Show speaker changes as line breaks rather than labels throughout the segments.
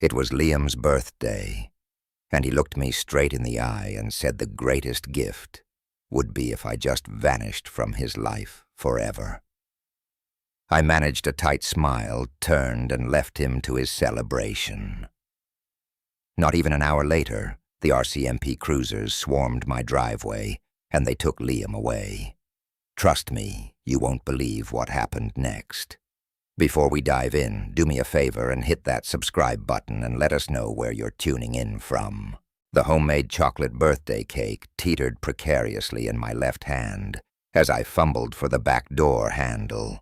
It was Liam's birthday, and he looked me straight in the eye and said the greatest gift would be if I just vanished from his life forever. I managed a tight smile, turned, and left him to his celebration. Not even an hour later, the RCMP cruisers swarmed my driveway, and they took Liam away. Trust me, you won't believe what happened next. Before we dive in, do me a favor and hit that subscribe button and let us know where you're tuning in from. The homemade chocolate birthday cake teetered precariously in my left hand as I fumbled for the back door handle.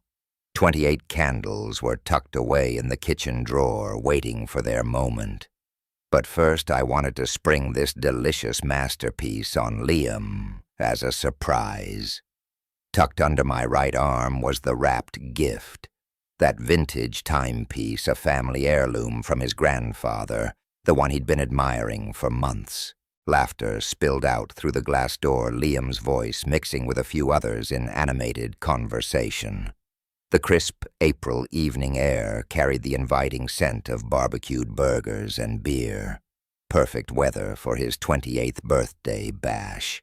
28 candles were tucked away in the kitchen drawer, waiting for their moment. But first I wanted to spring this delicious masterpiece on Liam as a surprise. Tucked under my right arm was the wrapped gift, that vintage timepiece, a family heirloom from his grandfather, the one he'd been admiring for months. Laughter spilled out through the glass door, Liam's voice mixing with a few others in animated conversation. The crisp April evening air carried the inviting scent of barbecued burgers and beer. Perfect weather for his 28th birthday bash.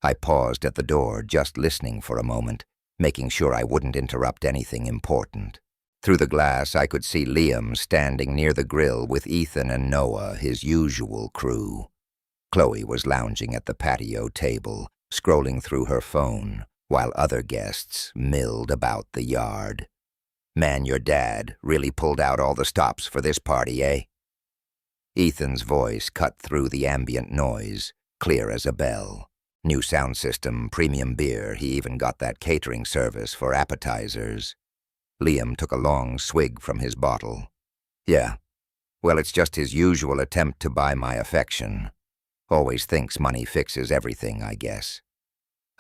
I paused at the door, just listening for a moment, making sure I wouldn't interrupt anything important. Through the glass, I could see Liam standing near the grill with Ethan and Noah, his usual crew. Chloe was lounging at the patio table, scrolling through her phone, while other guests milled about the yard. Man, your dad really pulled out all the stops for this party, eh? Ethan's voice cut through the ambient noise, clear as a bell. New sound system, premium beer, he even got that catering service for appetizers. Liam took a long swig from his bottle. Yeah, well, it's just his usual attempt to buy my affection. Always thinks money fixes everything, I guess.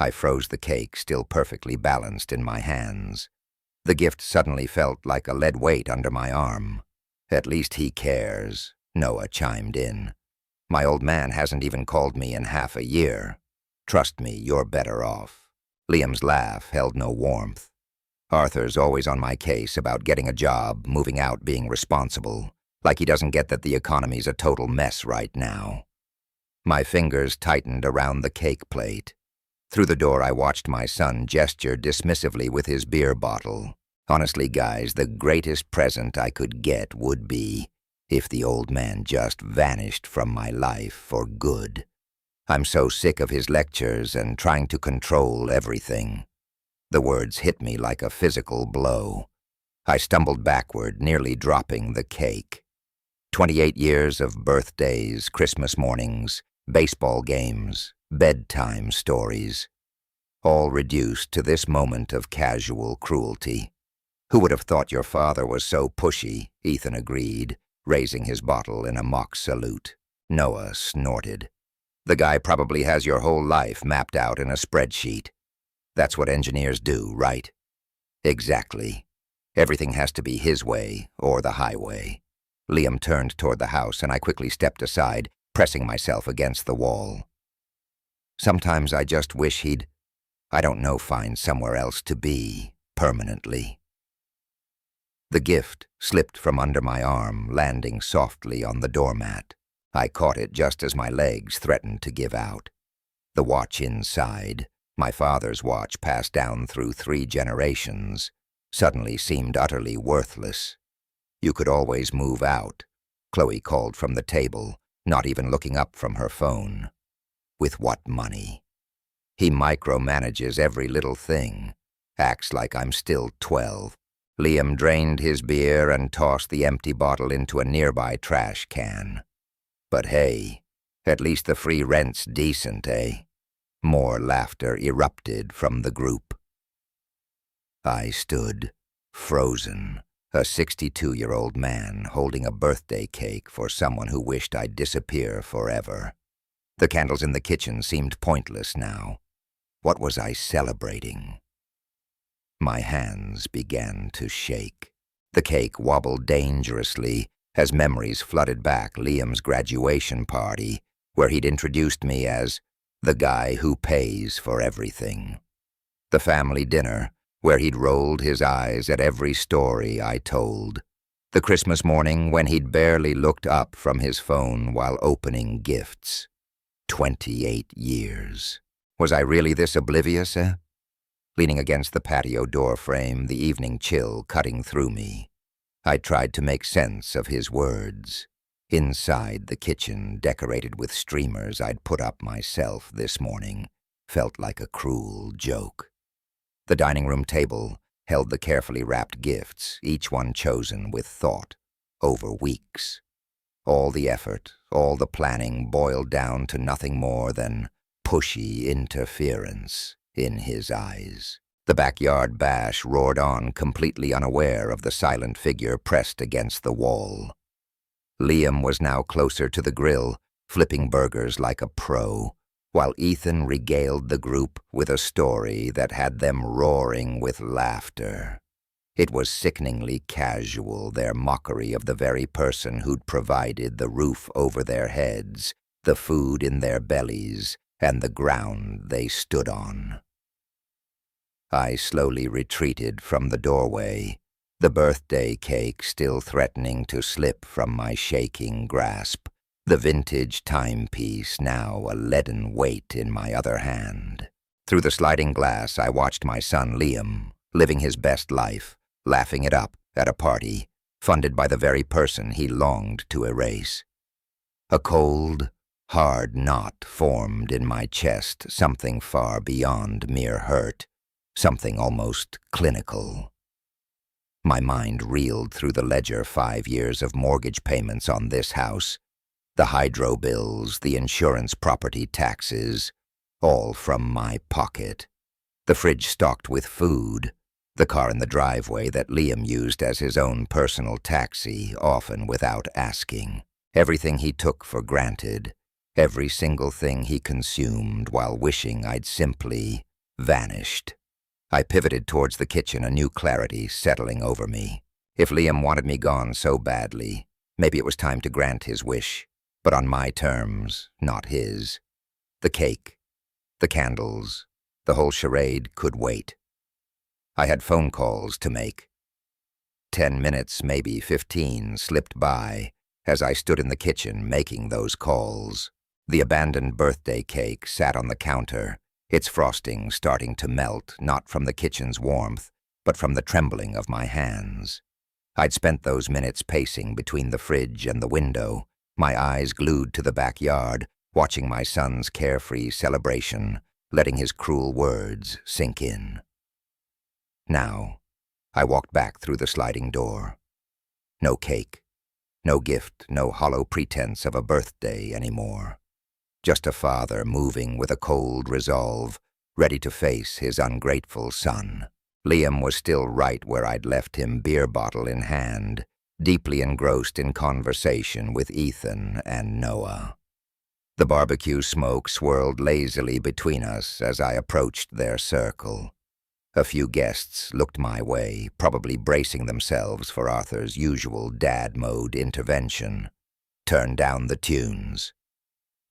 I froze the cake, still perfectly balanced in my hands. The gift suddenly felt like a lead weight under my arm. At least he cares, Noah chimed in. My old man hasn't even called me in half a year. Trust me, you're better off. Liam's laugh held no warmth. Arthur's always on my case about getting a job, moving out, being responsible, like he doesn't get that the economy's a total mess right now. My fingers tightened around the cake plate. Through the door, I watched my son gesture dismissively with his beer bottle. Honestly, guys, the greatest present I could get would be if the old man just vanished from my life for good. I'm so sick of his lectures and trying to control everything. The words hit me like a physical blow. I stumbled backward, nearly dropping the cake. 28 years of birthdays, Christmas mornings, baseball games, bedtime stories, all reduced to this moment of casual cruelty. Who would have thought your father was so pushy? Ethan agreed, raising his bottle in a mock salute. Noah snorted. The guy probably has your whole life mapped out in a spreadsheet. That's what engineers do, right? Exactly. Everything has to be his way or the highway. Liam turned toward the house, and I quickly stepped aside, pressing myself against the wall. Sometimes I just wish he'd, I don't know, find somewhere else to be, permanently. The gift slipped from under my arm, landing softly on the doormat. I caught it just as my legs threatened to give out. The watch inside, my father's watch passed down through 3 generations, suddenly seemed utterly worthless. You could always move out, Chloe called from the table, not even looking up from her phone. With what money? He micromanages every little thing, acts like I'm still 12. Liam drained his beer and tossed the empty bottle into a nearby trash can. But hey, at least the free rent's decent, eh? More laughter erupted from the group. I stood, frozen, a 62-year-old man holding a birthday cake for someone who wished I'd disappear forever. The candles in the kitchen seemed pointless now. What was I celebrating? My hands began to shake. The cake wobbled dangerously as memories flooded back Liam's graduation party, where he'd introduced me as the guy who pays for everything. The family dinner, where he'd rolled his eyes at every story I told. The Christmas morning when he'd barely looked up from his phone while opening gifts. 28 years. Was I really this oblivious, eh? Leaning against the patio door frame, the evening chill cutting through me, I tried to make sense of his words. Inside the kitchen, decorated with streamers I'd put up myself this morning, felt like a cruel joke. The dining room table held the carefully wrapped gifts, each one chosen with thought, over weeks. All the effort, all the planning boiled down to nothing more than pushy interference in his eyes. The backyard bash roared on, completely unaware of the silent figure pressed against the wall. Liam was now closer to the grill, flipping burgers like a pro, while Ethan regaled the group with a story that had them roaring with laughter. It was sickeningly casual, their mockery of the very person who'd provided the roof over their heads, the food in their bellies, and the ground they stood on. I slowly retreated from the doorway, the birthday cake still threatening to slip from my shaking grasp, the vintage timepiece now a leaden weight in my other hand. Through the sliding glass, I watched my son Liam, living his best life, laughing it up at a party, funded by the very person he longed to erase. A cold, hard knot formed in my chest, something far beyond mere hurt, something almost clinical. My mind reeled through the ledger, 5 years of mortgage payments on this house, the hydro bills, the insurance, property taxes, all from my pocket. The fridge stocked with food, the car in the driveway that Liam used as his own personal taxi, often without asking. Everything he took for granted, every single thing he consumed while wishing I'd simply vanished. I pivoted towards the kitchen, a new clarity settling over me. If Liam wanted me gone so badly, maybe it was time to grant his wish, but on my terms, not his. The cake, the candles, the whole charade could wait. I had phone calls to make. 10 minutes, maybe 15, slipped by as I stood in the kitchen making those calls. The abandoned birthday cake sat on the counter, its frosting starting to melt, not from the kitchen's warmth, but from the trembling of my hands. I'd spent those minutes pacing between the fridge and the window, my eyes glued to the backyard, watching my son's carefree celebration, letting his cruel words sink in. Now, I walked back through the sliding door. No cake, no gift, no hollow pretense of a birthday anymore. Just a father moving with a cold resolve, ready to face his ungrateful son. Liam was still right where I'd left him, beer bottle in hand, deeply engrossed in conversation with Ethan and Noah. The barbecue smoke swirled lazily between us as I approached their circle. A few guests looked my way, probably bracing themselves for Arthur's usual dad-mode intervention. Turn down the tunes.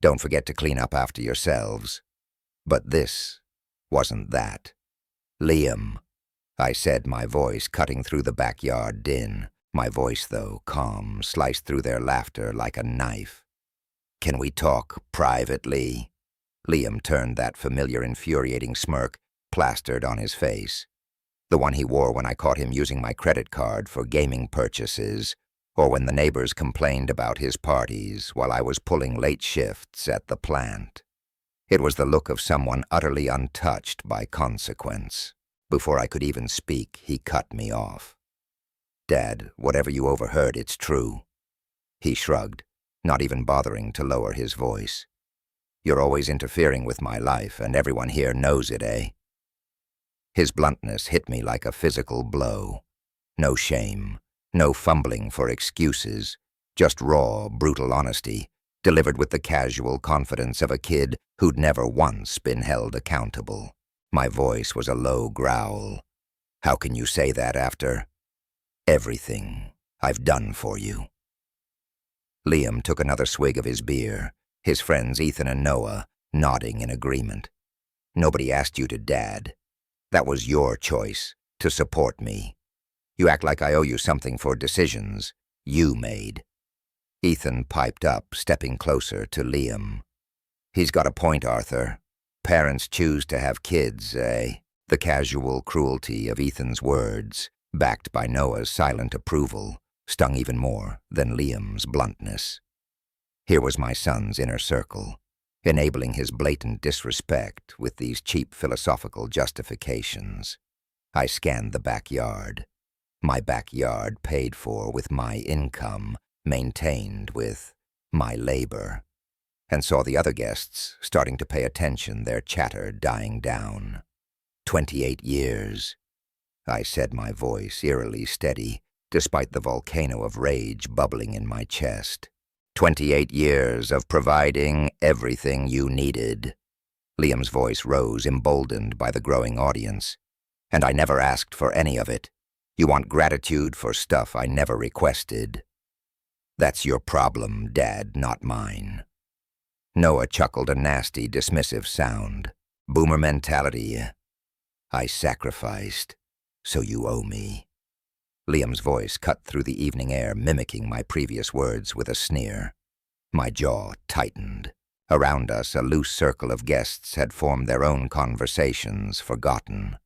Don't forget to clean up after yourselves. But this wasn't that. Liam, I said, my voice cutting through the backyard din. My voice, though calm, sliced through their laughter like a knife. Can we talk privately? Liam turned, that familiar infuriating smirk plastered on his face. The one he wore when I caught him using my credit card for gaming purchases, or when the neighbors complained about his parties while I was pulling late shifts at the plant. It was the look of someone utterly untouched by consequence. Before I could even speak, he cut me off. Dad, whatever you overheard, it's true. He shrugged, not even bothering to lower his voice. You're always interfering with my life, and everyone here knows it, eh? His bluntness hit me like a physical blow. No shame. No fumbling for excuses, just raw, brutal honesty, delivered with the casual confidence of a kid who'd never once been held accountable. My voice was a low growl. How can you say that after everything I've done for you? Liam took another swig of his beer, his friends Ethan and Noah nodding in agreement. Nobody asked you to, Dad. That was your choice, to support me. You act like I owe you something for decisions you made." Ethan piped up, stepping closer to Liam. "He's got a point, Arthur. Parents choose to have kids, eh?" The casual cruelty of Ethan's words, backed by Noah's silent approval, stung even more than Liam's bluntness. Here was my son's inner circle, enabling his blatant disrespect with these cheap philosophical justifications. I scanned the backyard. My backyard paid for with my income, maintained with my labor, and saw the other guests starting to pay attention, their chatter dying down. 28 years, I said, my voice eerily steady, despite the volcano of rage bubbling in my chest. 28 years of providing everything you needed. Liam's voice rose, emboldened by the growing audience. And I never asked for any of it. You want gratitude for stuff I never requested. That's your problem, Dad, not mine. Noah chuckled a nasty, dismissive sound. Boomer mentality. I sacrificed, so you owe me. Liam's voice cut through the evening air, mimicking my previous words with a sneer. My jaw tightened. Around us, a loose circle of guests had formed their own conversations, forgotten.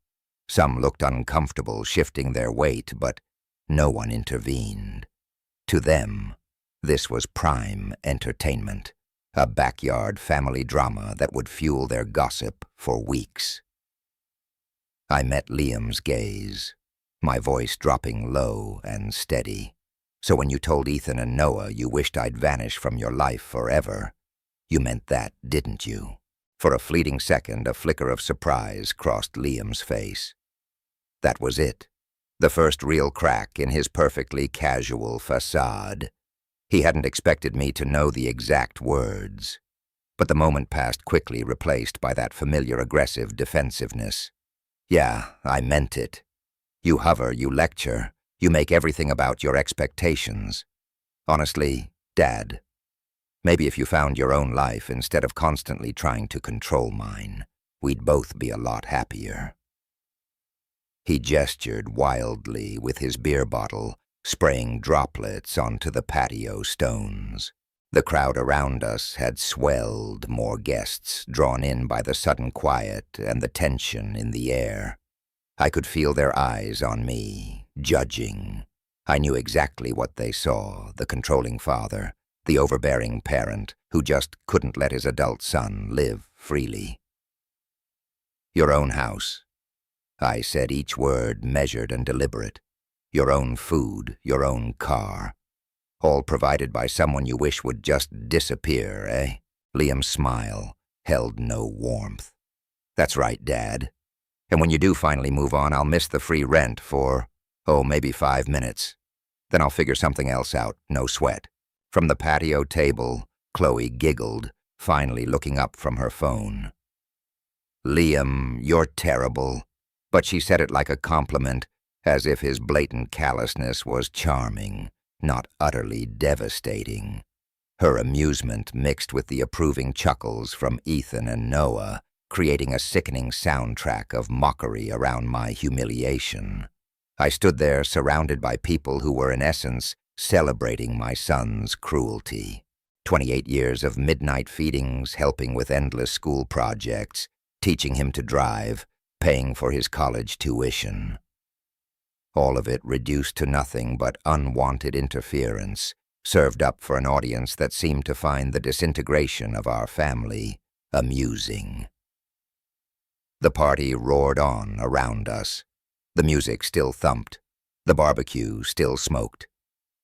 Some looked uncomfortable, shifting their weight, but no one intervened. To them, this was prime entertainment, a backyard family drama that would fuel their gossip for weeks. I met Liam's gaze, my voice dropping low and steady. So when you told Ethan and Noah you wished I'd vanish from your life forever, you meant that, didn't you? For a fleeting second, a flicker of surprise crossed Liam's face. That was it, the first real crack in his perfectly casual facade. He hadn't expected me to know the exact words, but the moment passed quickly, replaced by that familiar aggressive defensiveness. Yeah, I meant it. You hover, you lecture, you make everything about your expectations. Honestly, Dad, maybe if you found your own life instead of constantly trying to control mine, we'd both be a lot happier. He gestured wildly with his beer bottle, spraying droplets onto the patio stones. The crowd around us had swelled, more guests drawn in by the sudden quiet and the tension in the air. I could feel their eyes on me, judging. I knew exactly what they saw, the controlling father, the overbearing parent who just couldn't let his adult son live freely. Your own house, I said, each word measured and deliberate. Your own food, your own car. All provided by someone you wish would just disappear, eh? Liam's smile held no warmth. That's right, Dad. And when you do finally move on, I'll miss the free rent for, maybe 5 minutes. Then I'll figure something else out, no sweat. From the patio table, Chloe giggled, finally looking up from her phone. Liam, you're terrible. But she said it like a compliment, as if his blatant callousness was charming, not utterly devastating. Her amusement mixed with the approving chuckles from Ethan and Noah, creating a sickening soundtrack of mockery around my humiliation. I stood there surrounded by people who were in essence celebrating my son's cruelty. 28 years of midnight feedings, helping with endless school projects, teaching him to drive, paying for his college tuition. All of it reduced to nothing but unwanted interference, served up for an audience that seemed to find the disintegration of our family amusing. The party roared on around us. The music still thumped. The barbecue still smoked.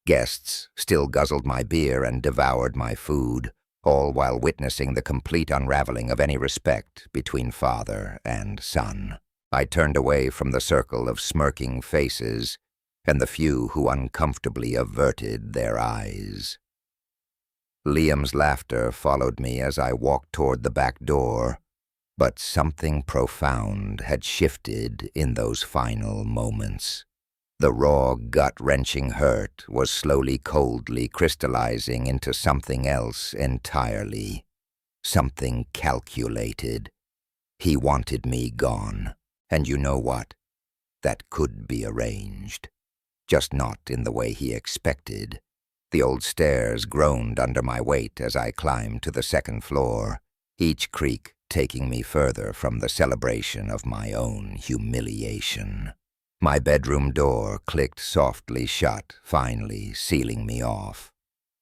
Guests still guzzled my beer and devoured my food, all while witnessing the complete unraveling of any respect between father and son. I turned away from the circle of smirking faces and the few who uncomfortably averted their eyes. Liam's laughter followed me as I walked toward the back door, but something profound had shifted in those final moments. The raw, gut-wrenching hurt was slowly, coldly crystallizing into something else entirely. Something calculated. He wanted me gone. And you know what? That could be arranged. just not in the way he expected. The old stairs groaned under my weight as I climbed to the second floor, each creak taking me further from the celebration of my own humiliation. My bedroom door clicked softly shut, finally sealing me off.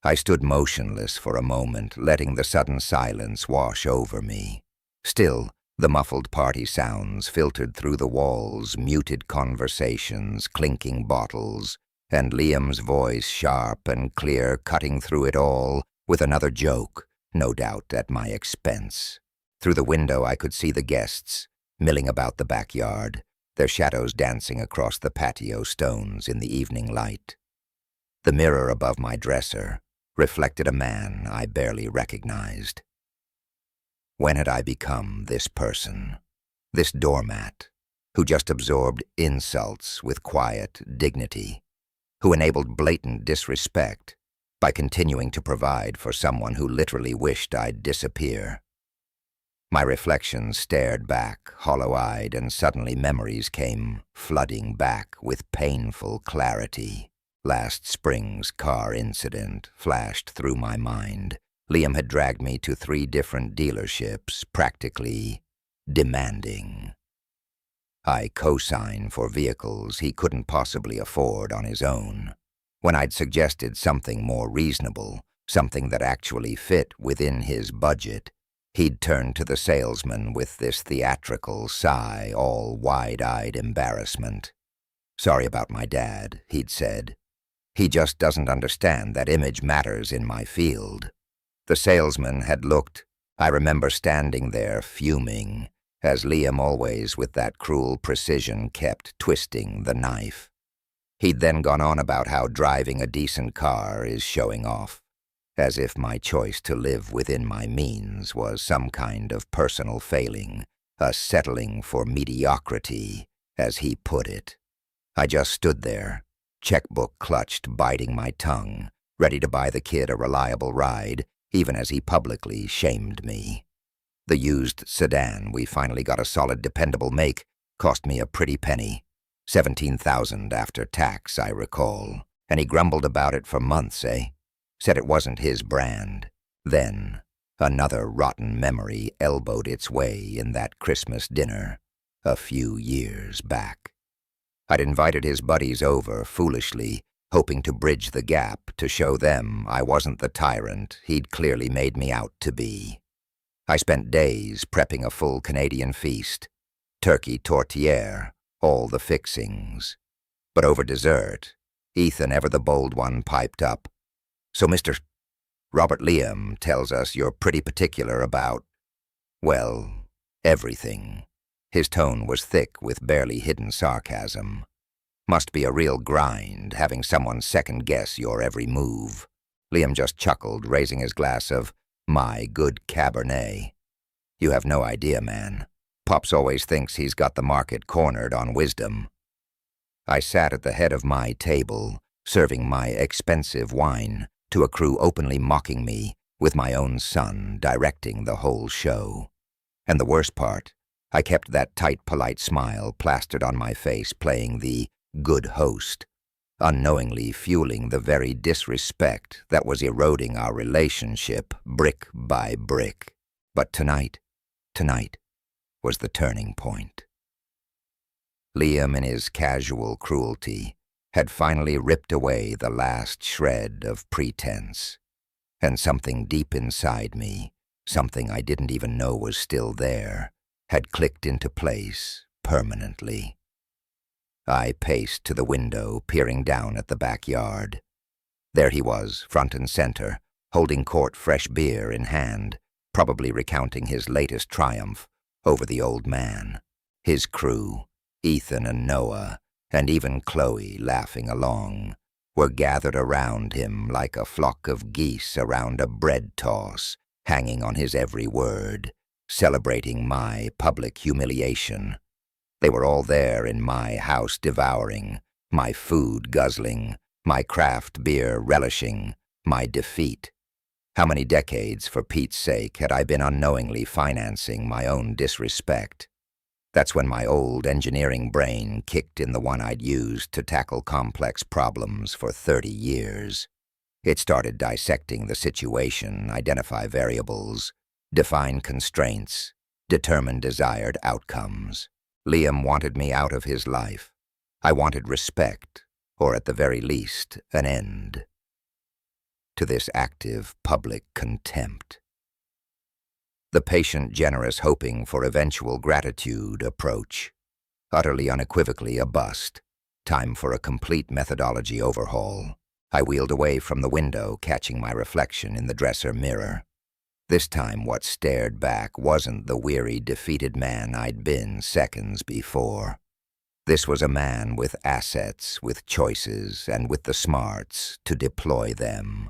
I stood motionless for a moment, letting the sudden silence wash over me. Still, the muffled party sounds filtered through the walls, muted conversations, clinking bottles, and Liam's voice, sharp and clear, cutting through it all, with another joke, no doubt at my expense. Through the window I could see the guests, milling about the backyard, their shadows dancing across the patio stones in the evening light. The mirror above my dresser reflected a man I barely recognized. When had I become this person, this doormat, who just absorbed insults with quiet dignity, who enabled blatant disrespect by continuing to provide for someone who literally wished I'd disappear? My reflection stared back, hollow-eyed, and suddenly memories came flooding back with painful clarity. Last spring's car incident flashed through my mind. Liam had dragged me to 3 different dealerships, practically demanding I co-sign for vehicles he couldn't possibly afford on his own. When I'd suggested something more reasonable, something that actually fit within his budget, he'd turn to the salesman with this theatrical sigh, all wide-eyed embarrassment. "Sorry about my dad," he'd said. "He just doesn't understand that image matters in my field." The salesman had looked. I remember standing there fuming, as Liam, always with that cruel precision, kept twisting the knife. He'd then gone on about how driving a decent car is showing off, as if my choice to live within my means was some kind of personal failing, a settling for mediocrity, as he put it. I just stood there, checkbook clutched, biting my tongue, ready to buy the kid a reliable ride, even as he publicly shamed me. The used sedan we finally got a solid, dependable make cost me a pretty penny, $17,000 after tax, I recall, and he grumbled about it for months, Said it wasn't his brand. Then, another rotten memory elbowed its way in that Christmas dinner a few years back. I'd invited his buddies over, foolishly, hoping to bridge the gap, to show them I wasn't the tyrant he'd clearly made me out to be. I spent days prepping a full Canadian feast, turkey tourtière, all the fixings. But over dessert, Ethan, ever the bold one, piped up, "So Mr. Robert Liam tells us you're pretty particular about, well, everything." His tone was thick with barely hidden sarcasm. "Must be a real grind, having someone second-guess your every move." Liam just chuckled, raising his glass of my good Cabernet. "You have no idea, man. Pops always thinks he's got the market cornered on wisdom." I sat at the head of my table, serving my expensive wine to a crew openly mocking me, with my own son directing the whole show. And the worst part, I kept that tight, polite smile plastered on my face, playing the good host, unknowingly fueling the very disrespect that was eroding our relationship brick by brick. But tonight was the turning point. Liam, in his casual cruelty, had finally ripped away the last shred of pretense, and something deep inside me, something I didn't even know was still there, had clicked into place permanently. I paced to the window, peering down at the backyard. There he was, front and center, holding quart fresh beer in hand, probably recounting his latest triumph over the old man. His crew, Ethan and Noah, and even Chloe, laughing along, were gathered around him like a flock of geese around a bread toss, hanging on his every word, celebrating my public humiliation. They were all there in my house, devouring, my food guzzling, my craft beer relishing, my defeat. How many decades, for Pete's sake, had I been unknowingly financing my own disrespect? That's when my old engineering brain kicked in, the one I'd used to tackle complex problems for 30 years. It started dissecting the situation, identify variables, define constraints, determine desired outcomes. Liam wanted me out of his life. I wanted respect, or at the very least, an end to this active public contempt. The patient, generous, hoping for eventual gratitude approach. Utterly unequivocally a bust. Time for a complete methodology overhaul. I wheeled away from the window, catching my reflection in the dresser mirror. This time what stared back wasn't the weary, defeated man I'd been seconds before. This was a man with assets, with choices, and with the smarts to deploy them.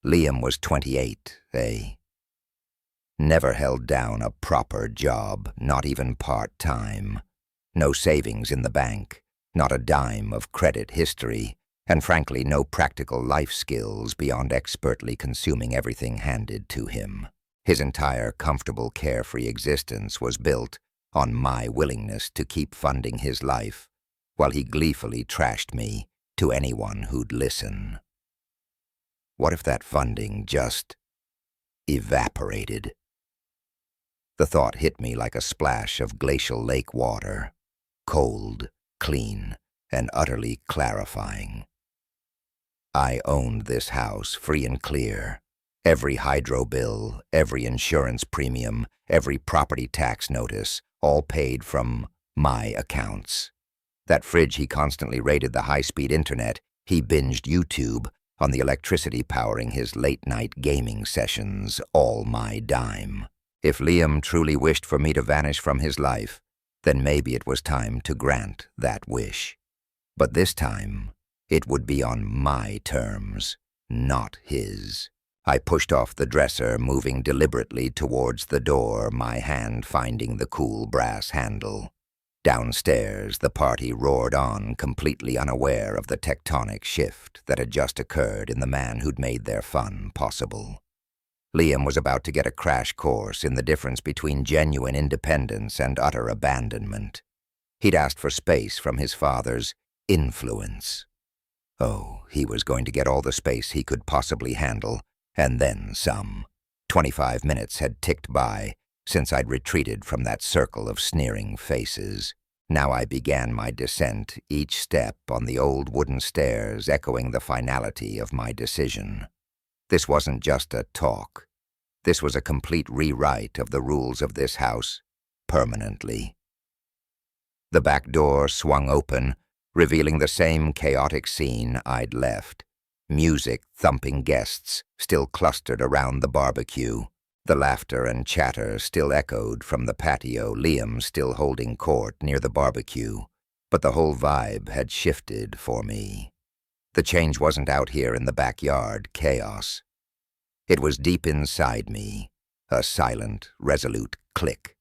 Liam was 28, Never held down a proper job, not even part-time. No savings in the bank, not a dime of credit history, and frankly no practical life skills beyond expertly consuming everything handed to him. His entire comfortable, carefree existence was built on my willingness to keep funding his life, while he gleefully trashed me to anyone who'd listen. What if that funding just evaporated? The thought hit me like a splash of glacial lake water, cold, clean, and utterly clarifying. I owned this house free and clear. Every hydro bill, every insurance premium, every property tax notice, all paid from my accounts. That fridge he constantly raided, the high-speed internet, he binged YouTube, on the electricity powering his late-night gaming sessions, all my dime. If Liam truly wished for me to vanish from his life, then maybe it was time to grant that wish. But this time, it would be on my terms, not his. I pushed off the dresser, moving deliberately towards the door, my hand finding the cool brass handle. Downstairs, the party roared on, completely unaware of the tectonic shift that had just occurred in the man who'd made their fun possible. Liam was about to get a crash course in the difference between genuine independence and utter abandonment. He'd asked for space from his father's influence. Oh, he was going to get all the space he could possibly handle, and then some. 25 minutes had ticked by since I'd retreated from that circle of sneering faces. Now I began my descent, each step on the old wooden stairs echoing the finality of my decision. This wasn't just a talk. This was a complete rewrite of the rules of this house, permanently. The back door swung open, revealing the same chaotic scene I'd left. Music, thumping guests, still clustered around the barbecue. The laughter and chatter still echoed from the patio, Liam still holding court near the barbecue. But the whole vibe had shifted for me. The change wasn't out here in the backyard chaos. It was deep inside me, a silent, resolute click.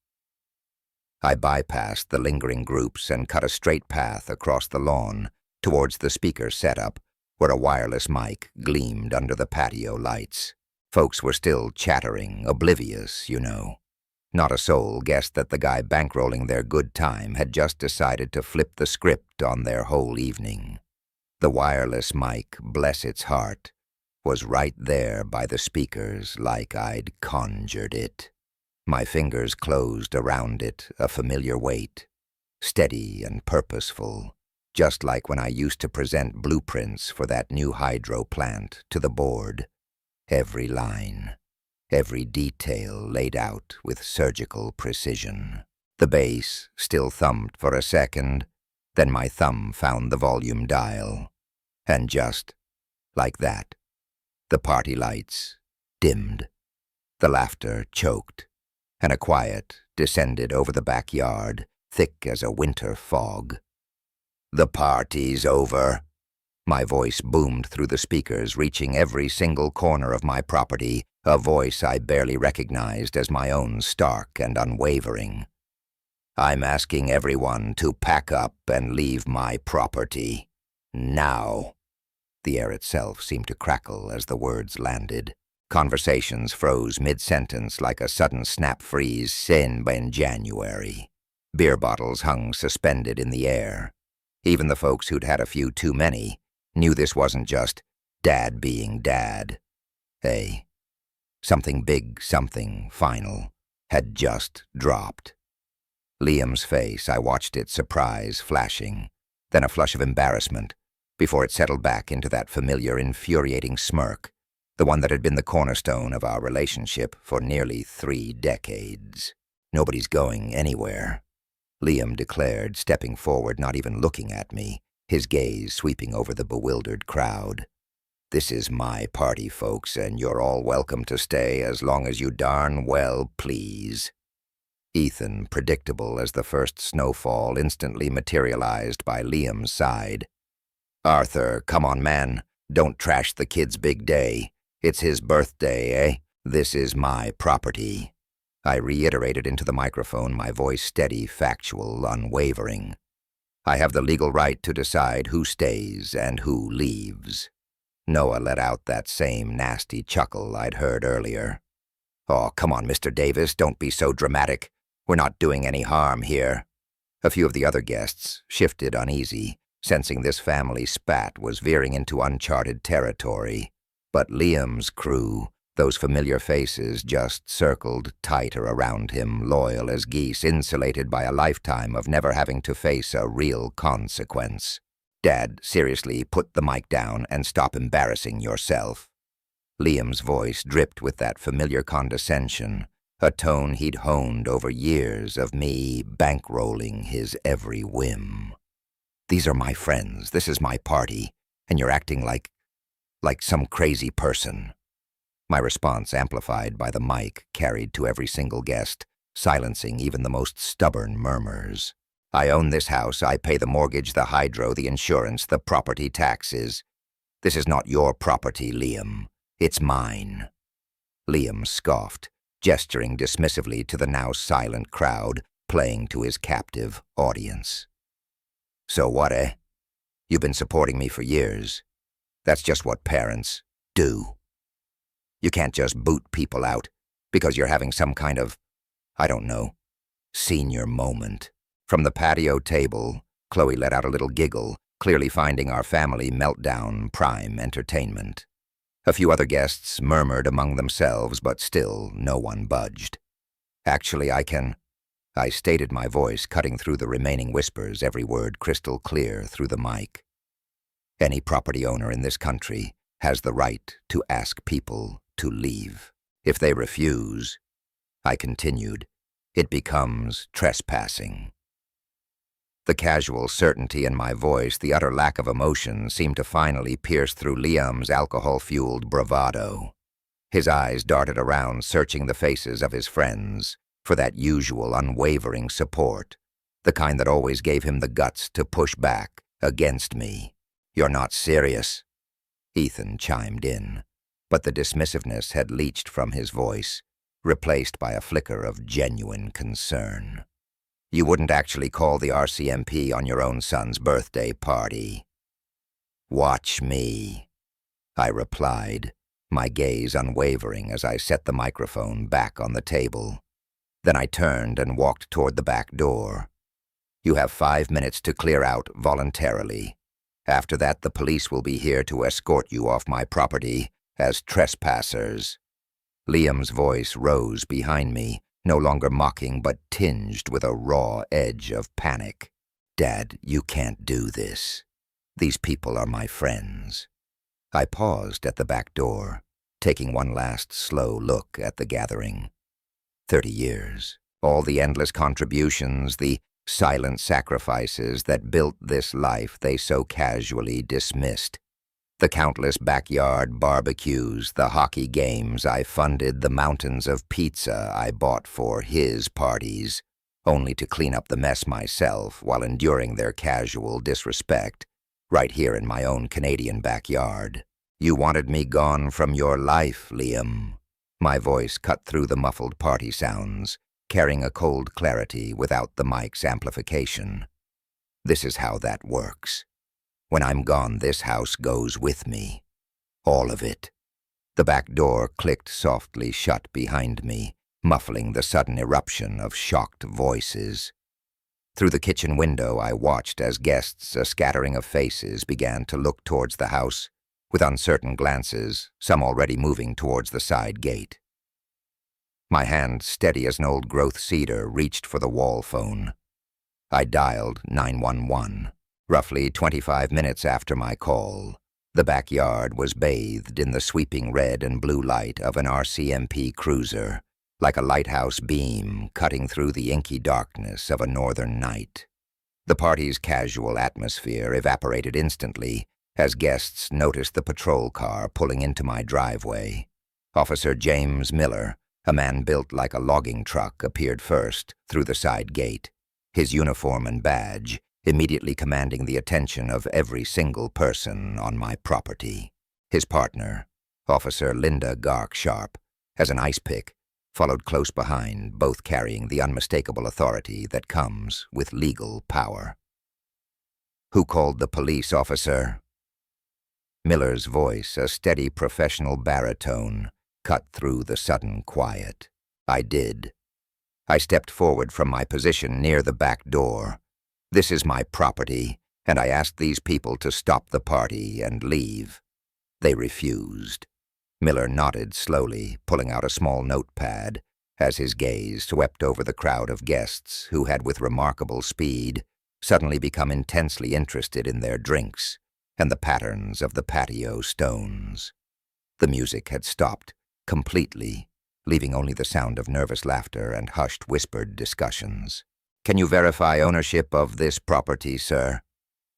I bypassed the lingering groups and cut a straight path across the lawn towards the speaker setup, where a wireless mic gleamed under the patio lights. Folks were still chattering, oblivious, Not a soul guessed that the guy bankrolling their good time had just decided to flip the script on their whole evening. The wireless mic, bless its heart, was right there by the speakers like I'd conjured it. My fingers closed around it, a familiar weight, steady and purposeful, just like when I used to present blueprints for that new hydro plant to the board. Every line, every detail laid out with surgical precision. The bass still thumped for a second, then my thumb found the volume dial. And just like that, the party lights dimmed, the laughter choked, and a quiet descended over the backyard, thick as a winter fog. "The party's over." My voice boomed through the speakers, reaching every single corner of my property, a voice I barely recognized as my own, stark and unwavering. "I'm asking everyone to pack up and leave my property. Now." The air itself seemed to crackle as the words landed. Conversations froze mid-sentence like a sudden snap freeze in January. Beer bottles hung suspended in the air. Even the folks who'd had a few too many knew this wasn't just Dad being Dad. Something big, something final, had just dropped. Liam's face, I watched it, surprise flashing, then a flush of embarrassment, before it settled back into that familiar, infuriating smirk, the one that had been the cornerstone of our relationship for nearly 3 decades. "Nobody's going anywhere," Liam declared, stepping forward, not even looking at me, his gaze sweeping over the bewildered crowd. "This is my party, folks, and you're all welcome to stay as long as you darn well please." Ethan, predictable as the first snowfall, instantly materialized by Liam's side. "Arthur, come on, man. Don't trash the kid's big day. It's his birthday, eh? This is my property." I reiterated into the microphone, my voice steady, factual, unwavering. "I have the legal right to decide who stays and who leaves." Noah let out that same nasty chuckle I'd heard earlier. "Oh, come on, Mr. Davis, don't be so dramatic. We're not doing any harm here." A few of the other guests shifted uneasy, sensing this family spat was veering into uncharted territory. But Liam's crew, those familiar faces, just circled tighter around him, loyal as geese, insulated by a lifetime of never having to face a real consequence. "Dad, seriously, put the mic down and stop embarrassing yourself." Liam's voice dripped with that familiar condescension, a tone he'd honed over years of me bankrolling his every whim. "These are my friends, this is my party, and you're acting like some crazy person." My response amplified by the mic carried to every single guest, silencing even the most stubborn murmurs. "I own this house, I pay the mortgage, the hydro, the insurance, the property taxes. This is not your property, Liam. It's mine." Liam scoffed, gesturing dismissively to the now silent crowd, playing to his captive audience. "So what, eh? You've been supporting me for years. That's just what parents do. You can't just boot people out because you're having some kind of, I don't know, senior moment." From the patio table, Chloe let out a little giggle, clearly finding our family meltdown prime entertainment. A few other guests murmured among themselves, but still no one budged. "Actually, I stated, my voice cutting through the remaining whispers, every word crystal clear through the mic. "Any property owner in this country has the right to ask people to leave. If they refuse," I continued, "it becomes trespassing." The casual certainty in my voice, the utter lack of emotion, seemed to finally pierce through Liam's alcohol-fueled bravado. His eyes darted around, searching the faces of his friends for that usual unwavering support, the kind that always gave him the guts to push back against me. "You're not serious," Ethan chimed in, but the dismissiveness had leached from his voice, replaced by a flicker of genuine concern. "You wouldn't actually call the RCMP on your own son's birthday party." "Watch me," I replied, my gaze unwavering as I set the microphone back on the table. Then I turned and walked toward the back door. "You have 5 minutes to clear out voluntarily. After that, the police will be here to escort you off my property as trespassers." Liam's voice rose behind me, no longer mocking but tinged with a raw edge of panic. "Dad, you can't do this. These people are my friends." I paused at the back door, taking one last slow look at the gathering. 30 years, all the endless contributions, the silent sacrifices that built this life they so casually dismissed. The countless backyard barbecues, the hockey games I funded, the mountains of pizza I bought for his parties, only to clean up the mess myself while enduring their casual disrespect, right here in my own Canadian backyard. "You wanted me gone from your life, Liam." My voice cut through the muffled party sounds, carrying a cold clarity without the mic's amplification. "This is how that works. When I'm gone, this house goes with me. All of it." The back door clicked softly shut behind me, muffling the sudden eruption of shocked voices. Through the kitchen window, I watched as guests, a scattering of faces, began to look towards the house, with uncertain glances, some already moving towards the side gate. My hand, steady as an old-growth cedar, reached for the wall phone. I dialed 911. Roughly 25 minutes after my call, the backyard was bathed in the sweeping red and blue light of an RCMP cruiser, like a lighthouse beam cutting through the inky darkness of a northern night. The party's casual atmosphere evaporated instantly as guests noticed the patrol car pulling into my driveway. Officer James Miller, a man built like a logging truck, appeared first through the side gate, his uniform and badge immediately commanding the attention of every single person on my property. His partner, Officer Linda Gark Sharp, as an ice pick, followed close behind, both carrying the unmistakable authority that comes with legal power. "Who called the police, officer?" Miller's voice, a steady professional baritone, cut through the sudden quiet. I did. I stepped forward from my position near the back door. "This is my property, and I asked these people to stop the party and leave. They refused." Miller nodded slowly, pulling out a small notepad, as his gaze swept over the crowd of guests who had, with remarkable speed, suddenly become intensely interested in their drinks and the patterns of the patio stones. The music had stopped completely, leaving only the sound of nervous laughter and hushed whispered discussions. "Can you verify ownership of this property, sir?"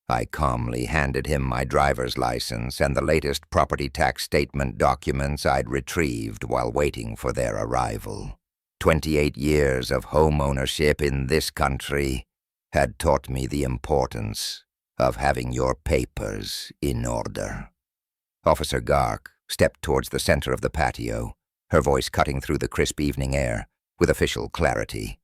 I calmly handed him my driver's license and the latest property tax statement documents I'd retrieved while waiting for their arrival. 28 years of home ownership in this country had taught me the importance of having your papers in order. Officer Gark stepped towards the center of the patio, her voice cutting through the crisp evening air with official clarity.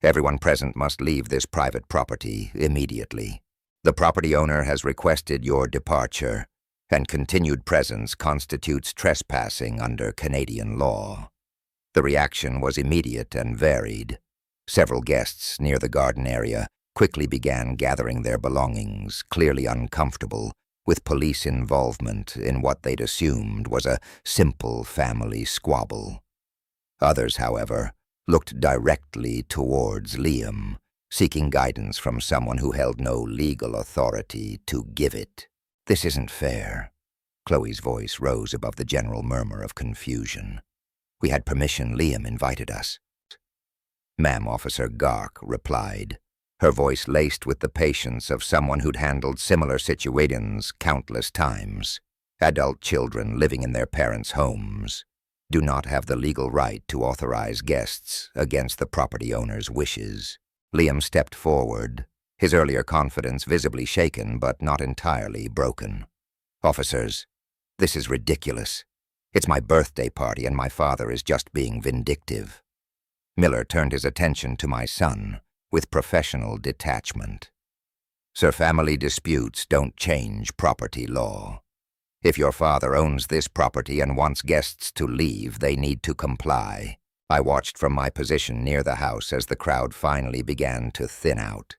"Everyone present must leave this private property immediately. The property owner has requested your departure, and continued presence constitutes trespassing under Canadian law." The reaction was immediate and varied. Several guests near the garden area quickly began gathering their belongings, clearly uncomfortable with police involvement in what they'd assumed was a simple family squabble. Others, however, looked directly towards Liam, seeking guidance from someone who held no legal authority to give it. "This isn't fair." Chloe's voice rose above the general murmur of confusion. "We had permission. Liam invited us." "Ma'am," Officer Gark replied, her voice laced with the patience of someone who'd handled similar situations countless times. "Adult children living in their parents' homes do not have the legal right to authorize guests against the property owner's wishes." Liam stepped forward, his earlier confidence visibly shaken but not entirely broken. "Officers, this is ridiculous. It's my birthday party and my father is just being vindictive." Miller turned his attention to my son with professional detachment. "Sir, family disputes don't change property law. If your father owns this property and wants guests to leave, they need to comply." I watched from my position near the house as the crowd finally began to thin out.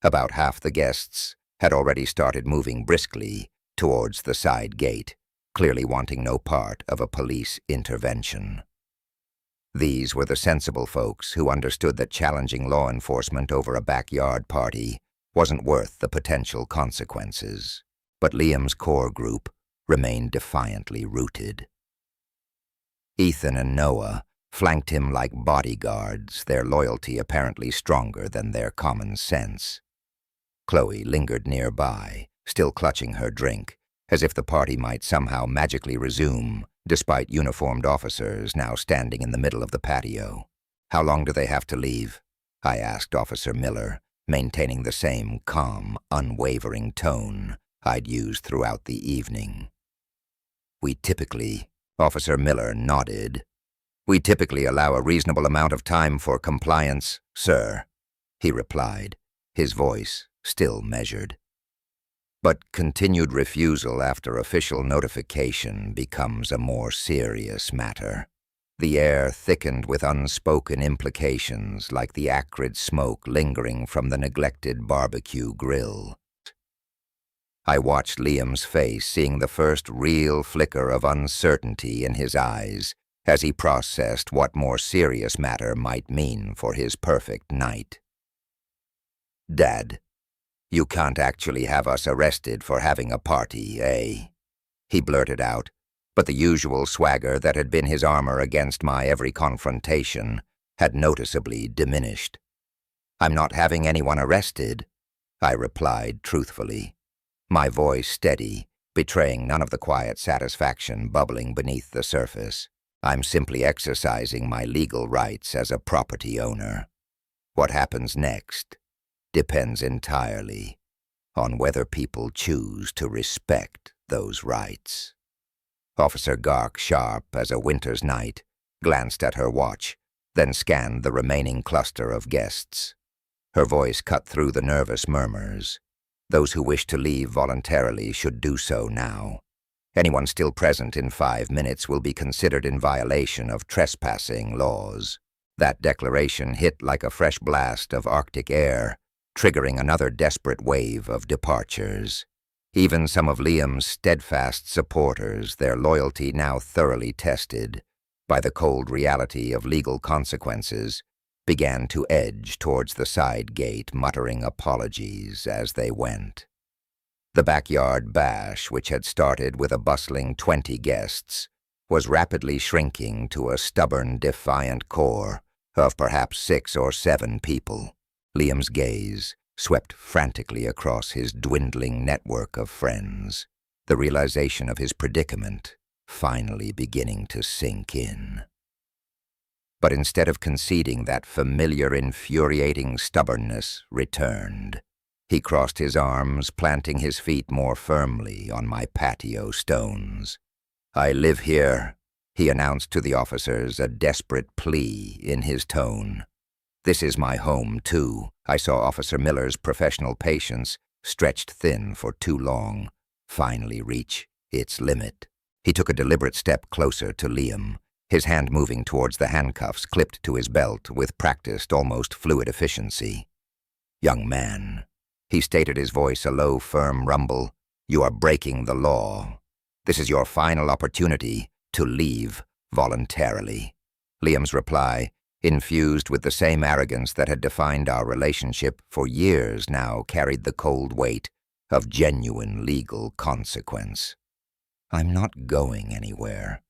About half the guests had already started moving briskly towards the side gate, clearly wanting no part of a police intervention. These were the sensible folks who understood that challenging law enforcement over a backyard party wasn't worth the potential consequences. But Liam's core group remained defiantly rooted. Ethan and Noah flanked him like bodyguards, their loyalty apparently stronger than their common sense. Chloe lingered nearby, still clutching her drink, as if the party might somehow magically resume, despite uniformed officers now standing in the middle of the patio. "How long do they have to leave?" I asked Officer Miller, maintaining the same calm, unwavering tone I'd used throughout the evening. Officer Miller nodded. "We typically allow a reasonable amount of time for compliance, sir," he replied, his voice still measured. "But continued refusal after official notification becomes a more serious matter. The air thickened with unspoken implications like the acrid smoke lingering from the neglected barbecue grill. I watched Liam's face, seeing the first real flicker of uncertainty in his eyes as he processed what more serious matter might mean for his perfect night. "Dad, you can't actually have us arrested for having a party, eh?" he blurted out, but the usual swagger that had been his armor against my every confrontation had noticeably diminished. "I'm not having anyone arrested," I replied truthfully, my voice steady, betraying none of the quiet satisfaction bubbling beneath the surface. "I'm simply exercising my legal rights as a property owner. What happens next depends entirely on whether people choose to respect those rights." Officer Gark, sharp as a winter's night, glanced at her watch, then scanned the remaining cluster of guests. Her voice cut through the nervous murmurs. "Those who wish to leave voluntarily should do so now. Anyone still present in 5 minutes will be considered in violation of trespassing laws." That declaration hit like a fresh blast of Arctic air, triggering another desperate wave of departures. Even some of Liam's steadfast supporters, their loyalty now thoroughly tested by the cold reality of legal consequences, began to edge towards the side gate, muttering apologies as they went. The backyard bash, which had started with a bustling 20 guests, was rapidly shrinking to a stubborn, defiant core of perhaps 6 or 7 people. Liam's gaze swept frantically across his dwindling network of friends, the realization of his predicament finally beginning to sink in. But instead of conceding, that familiar, infuriating stubbornness returned. He crossed his arms, planting his feet more firmly on my patio stones. "I live here," he announced to the officers, a desperate plea in his tone. "This is my home, too." I saw Officer Miller's professional patience, stretched thin for too long, finally reach its limit. He took a deliberate step closer to Liam, his hand moving towards the handcuffs clipped to his belt with practiced, almost fluid efficiency. "Young man," he stated, his voice a low, firm rumble, "you are breaking the law. This is your final opportunity to leave voluntarily." Liam's reply, infused with the same arrogance that had defined our relationship for years now, carried the cold weight of genuine legal consequence. "I'm not going anywhere.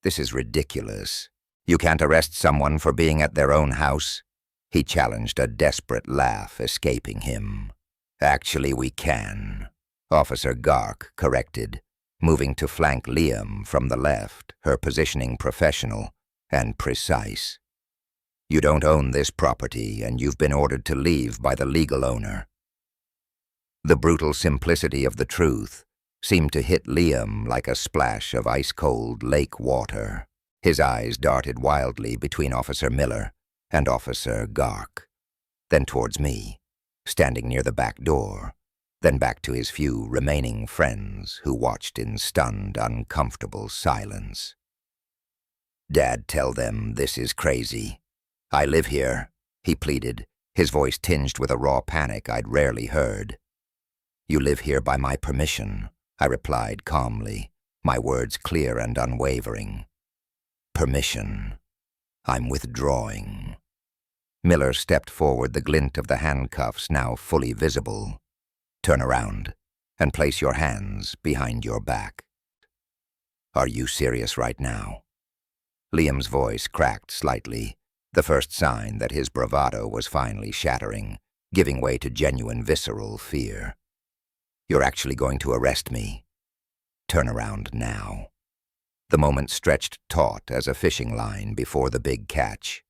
This is ridiculous. You can't arrest someone for being at their own house," he challenged, a desperate laugh escaping him. "Actually, we can," Officer Gark corrected, moving to flank Liam from the left, her positioning professional and precise. "You don't own this property, and you've been ordered to leave by the legal owner." The brutal simplicity of the truth seemed to hit Liam like a splash of ice-cold lake water. His eyes darted wildly between Officer Miller and Officer Gark, then towards me, standing near the back door, then back to his few remaining friends who watched in stunned, uncomfortable silence. "Dad, tell them this is crazy. I live here," he pleaded, his voice tinged with a raw panic I'd rarely heard. "You live here by my permission," I replied calmly, my words clear and unwavering. "Permission. I'm withdrawing." Miller stepped forward, the glint of the handcuffs now fully visible. "Turn around and place your hands behind your back." "Are you serious right now?" Liam's voice cracked slightly, the first sign that his bravado was finally shattering, giving way to genuine visceral fear. "You're actually going to arrest me? Turn around now." The moment stretched taut as a fishing line before the big catch.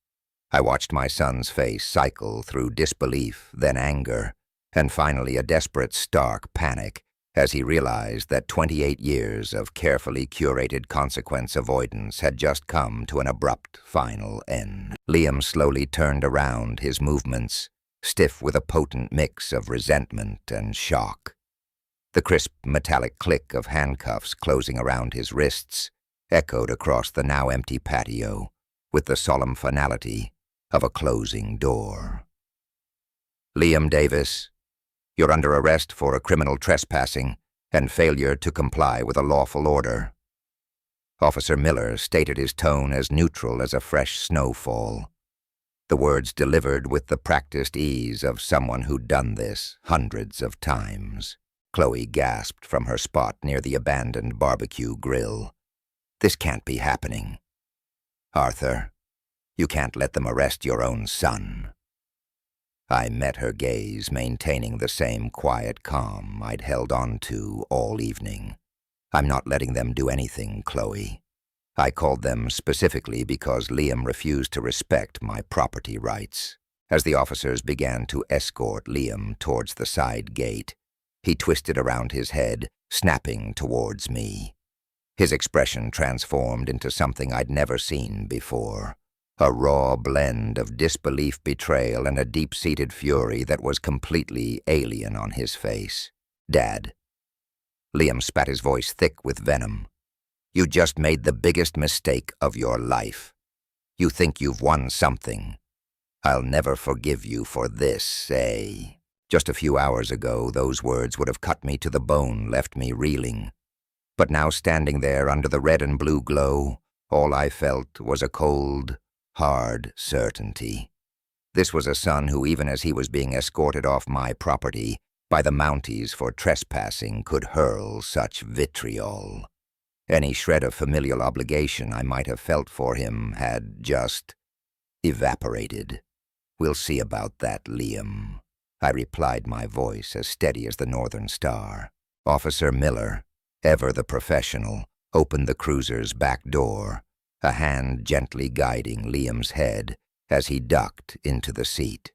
I watched my son's face cycle through disbelief, then anger, and finally a desperate, stark panic as he realized that 28 years of carefully curated consequence avoidance had just come to an abrupt final end. Liam slowly turned around, his movements stiff with a potent mix of resentment and shock. The crisp, metallic click of handcuffs closing around his wrists echoed across the now empty patio with the solemn finality of a closing door. Liam Davis, you're under arrest for a criminal trespassing and failure to comply with a lawful order. Officer Miller stated his tone as neutral as a fresh snowfall, the words delivered with the practiced ease of someone who'd done this hundreds of times. Chloe gasped from her spot near the abandoned barbecue grill. This can't be happening. Arthur, you can't let them arrest your own son. I met her gaze, maintaining the same quiet calm I'd held on to all evening. I'm not letting them do anything, Chloe. I called them specifically because Liam refused to respect my property rights. As the officers began to escort Liam towards the side gate, he twisted around his head, snapping towards me. His expression transformed into something I'd never seen before. A raw blend of disbelief, betrayal, and a deep-seated fury that was completely alien on his face. Dad. Liam spat, his voice thick with venom. You just made the biggest mistake of your life. You think you've won something. I'll never forgive you for this, eh? Just a few hours ago, those words would have cut me to the bone, left me reeling. But now, standing there under the red and blue glow, all I felt was a cold, hard certainty. This was a son who, even as he was being escorted off my property by the Mounties for trespassing, could hurl such vitriol. Any shred of familial obligation I might have felt for him had just evaporated. We'll see about that, Liam, I replied, my voice as steady as the northern star. Officer Miller, ever the professional, opened the cruiser's back door, a hand gently guiding Liam's head as he ducked into the seat.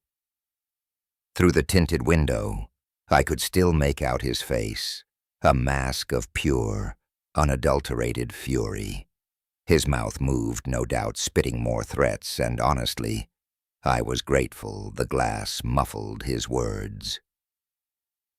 Through the tinted window, I could still make out his face, a mask of pure, unadulterated fury. His mouth moved, no doubt spitting more threats, and honestly, I was grateful the glass muffled his words.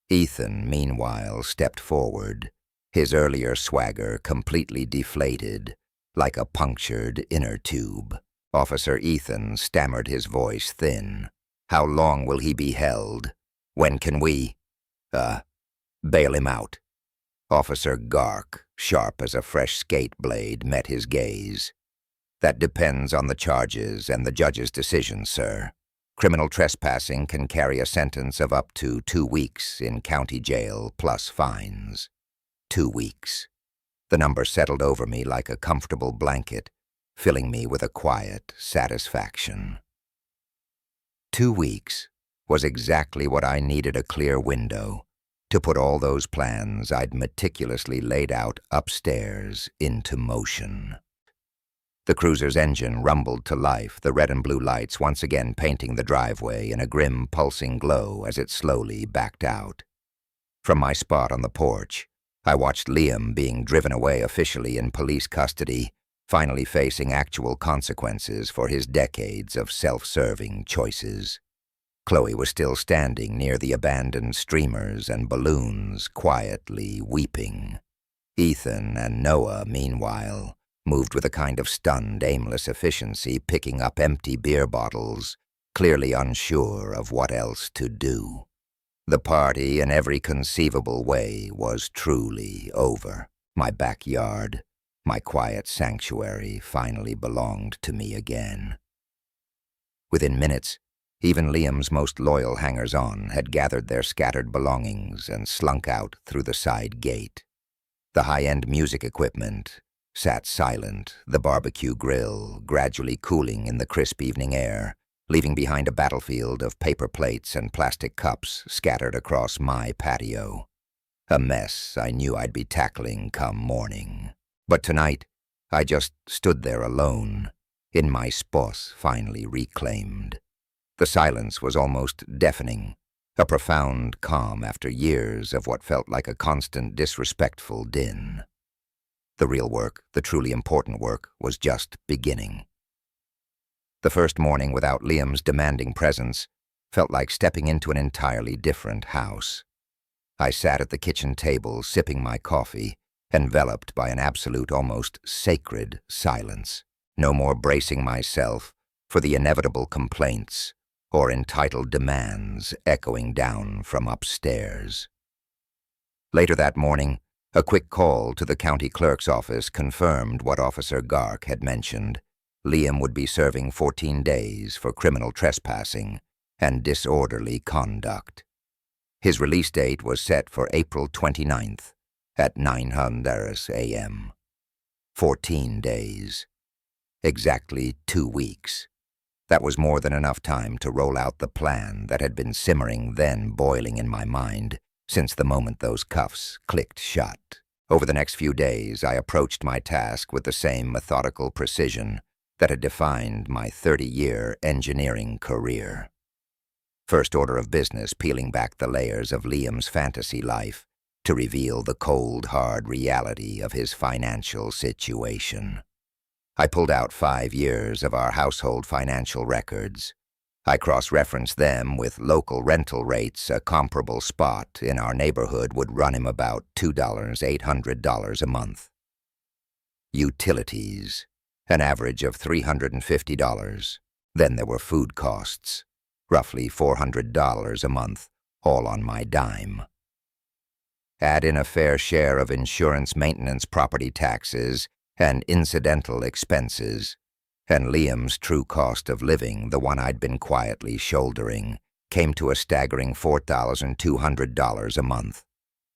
Ethan, meanwhile, stepped forward, his earlier swagger completely deflated, like a punctured inner tube. Officer Ethan stammered, his voice thin. How long will he be held? When can we, bail him out? Officer Gark, sharp as a fresh skate blade, met his gaze. That depends on the charges and the judge's decision, sir. Criminal trespassing can carry a sentence of up to 2 weeks in county jail plus fines. 2 weeks. The number settled over me like a comfortable blanket, filling me with a quiet satisfaction. 2 weeks was exactly what I needed, a clear window to put all those plans I'd meticulously laid out upstairs into motion. The cruiser's engine rumbled to life, the red and blue lights once again painting the driveway in a grim, pulsing glow as it slowly backed out. From my spot on the porch, I watched Liam being driven away officially in police custody, finally facing actual consequences for his decades of self-serving choices. Chloe was still standing near the abandoned streamers and balloons, quietly weeping. Ethan and Noah, meanwhile, moved with a kind of stunned, aimless efficiency, picking up empty beer bottles, clearly unsure of what else to do. The party, in every conceivable way, was truly over. My backyard, my quiet sanctuary, finally belonged to me again. Within minutes, even Liam's most loyal hangers-on had gathered their scattered belongings and slunk out through the side gate. The high-end music equipment sat silent, the barbecue grill gradually cooling in the crisp evening air, leaving behind a battlefield of paper plates and plastic cups scattered across my patio. A mess I knew I'd be tackling come morning. But tonight, I just stood there alone, in my space finally reclaimed. The silence was almost deafening, a profound calm after years of what felt like a constant disrespectful din. The real work, the truly important work, was just beginning. The first morning without Liam's demanding presence felt like stepping into an entirely different house. I sat at the kitchen table, sipping my coffee, enveloped by an absolute, almost sacred silence. No more bracing myself for the inevitable complaints or entitled demands echoing down from upstairs. Later that morning, a quick call to the county clerk's office confirmed what Officer Gark had mentioned. Liam would be serving 14 days for criminal trespassing and disorderly conduct. His release date was set for April 29th at 9:00 a.m. 14 days. Exactly 2 weeks. That was more than enough time to roll out the plan that had been simmering, then boiling in my mind since the moment those cuffs clicked shut. Over the next few days, I approached my task with the same methodical precision that had defined my 30-year engineering career. First order of business, peeling back the layers of Liam's fantasy life to reveal the cold, hard reality of his financial situation. I pulled out 5 years of our household financial records. I cross-referenced them with local rental rates. A comparable spot in our neighborhood would run him about $2,800 a month. Utilities, an average of $350. Then there were food costs, roughly $400 a month, all on my dime. Add in a fair share of insurance, maintenance, property taxes, and incidental expenses, and Liam's true cost of living, the one I'd been quietly shouldering, came to a staggering $4,200 a month.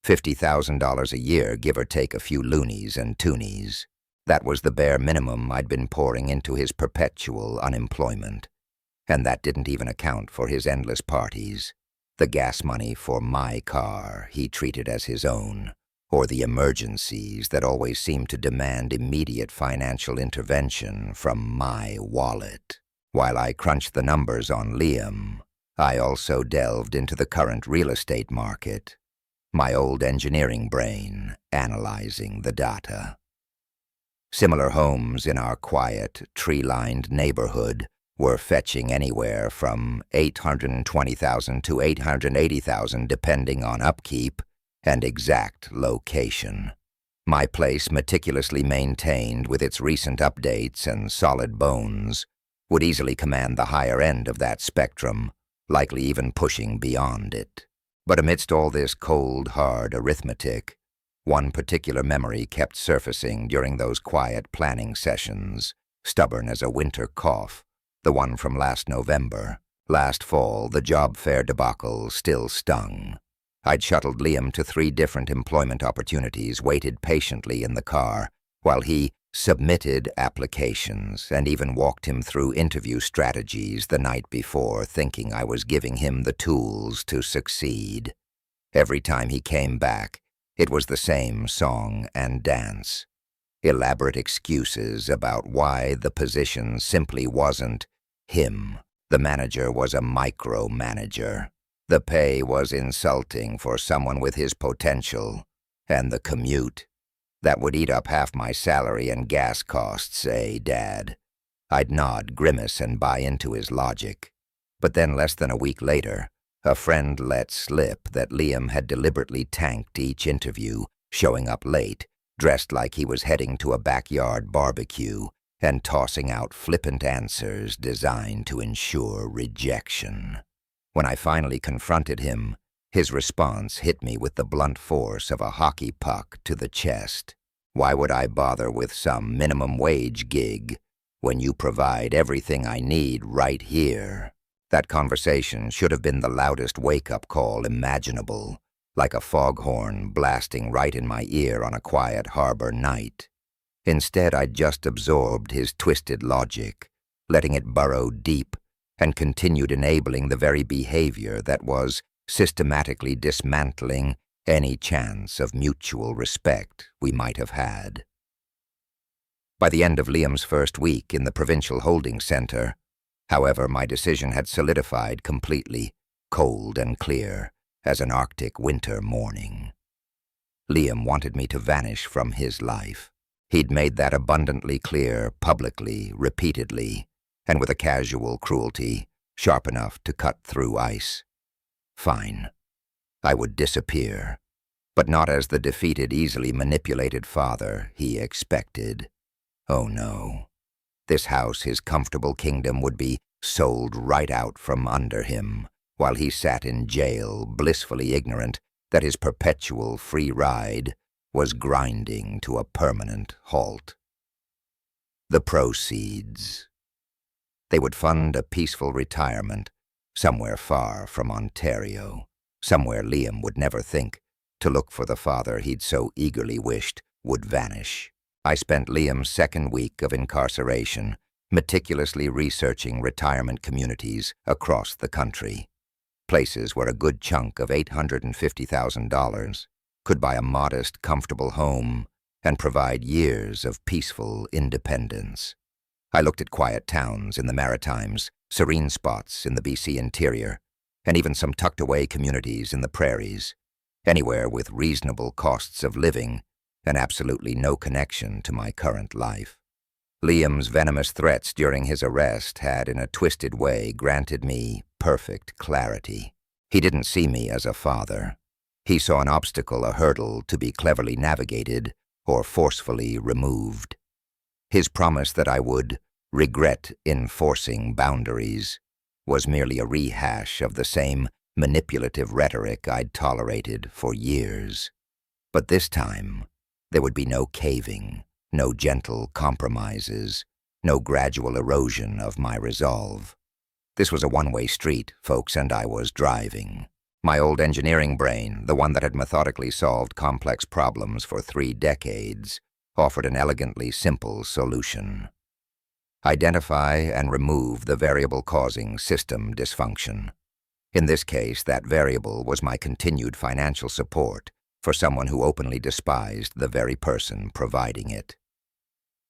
$50,000 a year, give or take a few loonies and toonies. That was the bare minimum I'd been pouring into his perpetual unemployment. And that didn't even account for his endless parties, the gas money for my car he treated as his own, or the emergencies that always seemed to demand immediate financial intervention from my wallet. While I crunched the numbers on Liam, I also delved into the current real estate market, my old engineering brain analyzing the data. Similar homes in our quiet, tree-lined neighborhood were fetching anywhere from $820,000 to $880,000 depending on upkeep and exact location. My place, meticulously maintained with its recent updates and solid bones, would easily command the higher end of that spectrum, likely even pushing beyond it. But amidst all this cold, hard arithmetic, one particular memory kept surfacing during those quiet planning sessions, stubborn as a winter cough, the one from last November. Last fall, the job fair debacle still stung. I'd shuttled Liam to 3 different employment opportunities, waited patiently in the car, while he submitted applications, and even walked him through interview strategies the night before, thinking I was giving him the tools to succeed. Every time he came back, it was the same song and dance. Elaborate excuses about why the position simply wasn't him. The manager was a micromanager. The pay was insulting for someone with his potential, and the commute. That would eat up half my salary and gas costs, Dad? I'd nod, grimace, and buy into his logic. But then less than a week later, a friend let slip that Liam had deliberately tanked each interview, showing up late, dressed like he was heading to a backyard barbecue, and tossing out flippant answers designed to ensure rejection. When I finally confronted him, his response hit me with the blunt force of a hockey puck to the chest. Why would I bother with some minimum wage gig when you provide everything I need right here? That conversation should have been the loudest wake-up call imaginable, like a foghorn blasting right in my ear on a quiet harbor night. Instead, I'd just absorbed his twisted logic, letting it burrow deep, and continued enabling the very behavior that was systematically dismantling any chance of mutual respect we might have had. By the end of Liam's first week in the provincial holding center, however, my decision had solidified completely, cold and clear as an Arctic winter morning. Liam wanted me to vanish from his life. He'd made that abundantly clear, publicly, repeatedly, and with a casual cruelty sharp enough to cut through ice. Fine. I would disappear. but not as the defeated, easily manipulated father he expected. Oh no. This house, his comfortable kingdom, would be sold right out from under him, while he sat in jail, blissfully ignorant that his perpetual free ride was grinding to a permanent halt. The proceeds. They would fund a peaceful retirement somewhere far from Ontario, somewhere Liam would never think to look for the father he'd so eagerly wished would vanish. I spent Liam's second week of incarceration meticulously researching retirement communities across the country, places where a good chunk of $850,000 could buy a modest, comfortable home and provide years of peaceful independence. I looked at quiet towns in the Maritimes, serene spots in the BC interior, and even some tucked-away communities in the prairies, anywhere with reasonable costs of living and absolutely no connection to my current life. Liam's venomous threats during his arrest had, in a twisted way, granted me perfect clarity. He didn't see me as a father. He saw an obstacle, a hurdle to be cleverly navigated or forcefully removed. His promise that I would regret enforcing boundaries was merely a rehash of the same manipulative rhetoric I'd tolerated for years. But this time, there would be no caving, no gentle compromises, no gradual erosion of my resolve. This was a one-way street, folks, and I was driving. My old engineering brain, the one that had methodically solved complex problems for 3 decades, offered an elegantly simple solution. Identify and remove the variable causing system dysfunction. In this case, that variable was my continued financial support for someone who openly despised the very person providing it.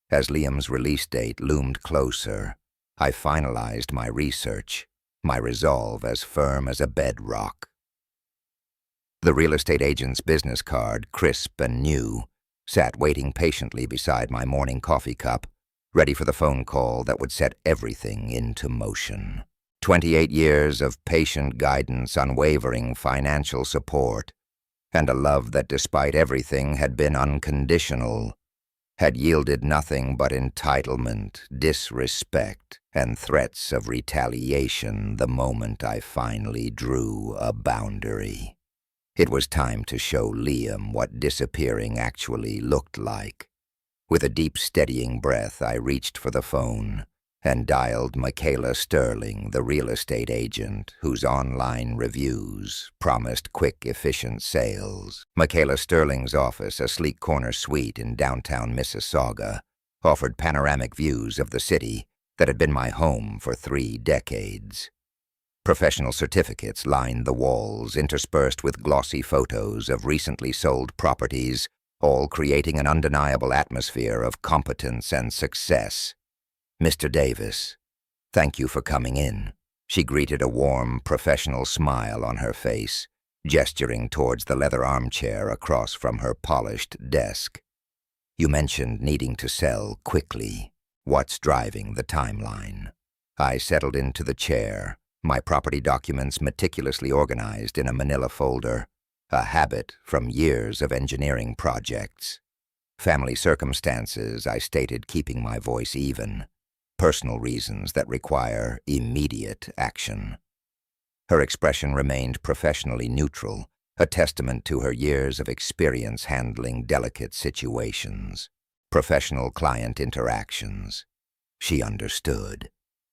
As Liam's release date loomed closer, I finalized my research, my resolve as firm as a bedrock. The real estate agent's business card, crisp and new, sat waiting patiently beside my morning coffee cup, ready for the phone call that would set everything into motion. 28 years of patient guidance, unwavering financial support, and a love that, despite everything, had been unconditional, had yielded nothing but entitlement, disrespect, and threats of retaliation the moment I finally drew a boundary. It was time to show Liam what disappearing actually looked like. With a deep, steadying breath, I reached for the phone and dialed Michaela Sterling, the real estate agent whose online reviews promised quick, efficient sales. Michaela Sterling's office, a sleek corner suite in downtown Mississauga, offered panoramic views of the city that had been my home for 3 decades. Professional certificates lined the walls, interspersed with glossy photos of recently sold properties, all creating an undeniable atmosphere of competence and success. "Mr. Davis, thank you for coming in," she greeted, a warm, professional smile on her face, gesturing towards the leather armchair across from her polished desk. "You mentioned needing to sell quickly. What's driving the timeline?" I settled into the chair, my property documents meticulously organized in a manila folder, a habit from years of engineering projects. Family circumstances, I stated, keeping my voice even. Personal reasons that require immediate action. Her expression remained professionally neutral, a testament to her years of experience handling delicate situations, professional client interactions. She understood.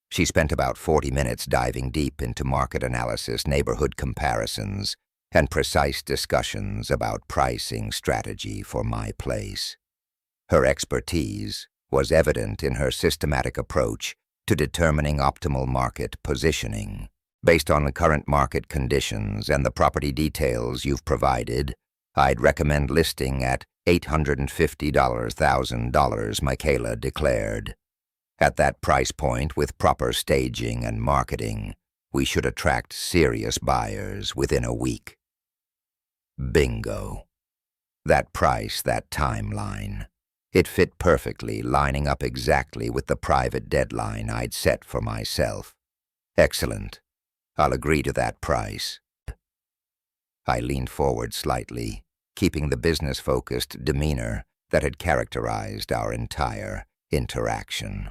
She spent about 40 minutes diving deep into market analysis, neighborhood comparisons, and precise discussions about pricing strategy for my place. Her expertise was evident in her systematic approach to determining optimal market positioning. Based on the current market conditions and the property details you've provided, I'd recommend listing at $850,000, Michaela declared. At that price point, with proper staging and marketing, we should attract serious buyers within a week. Bingo. That price, that timeline. It fit perfectly, lining up exactly with the private deadline I'd set for myself. Excellent. I'll agree to that price. I leaned forward slightly, keeping the business-focused demeanor that had characterized our entire interaction.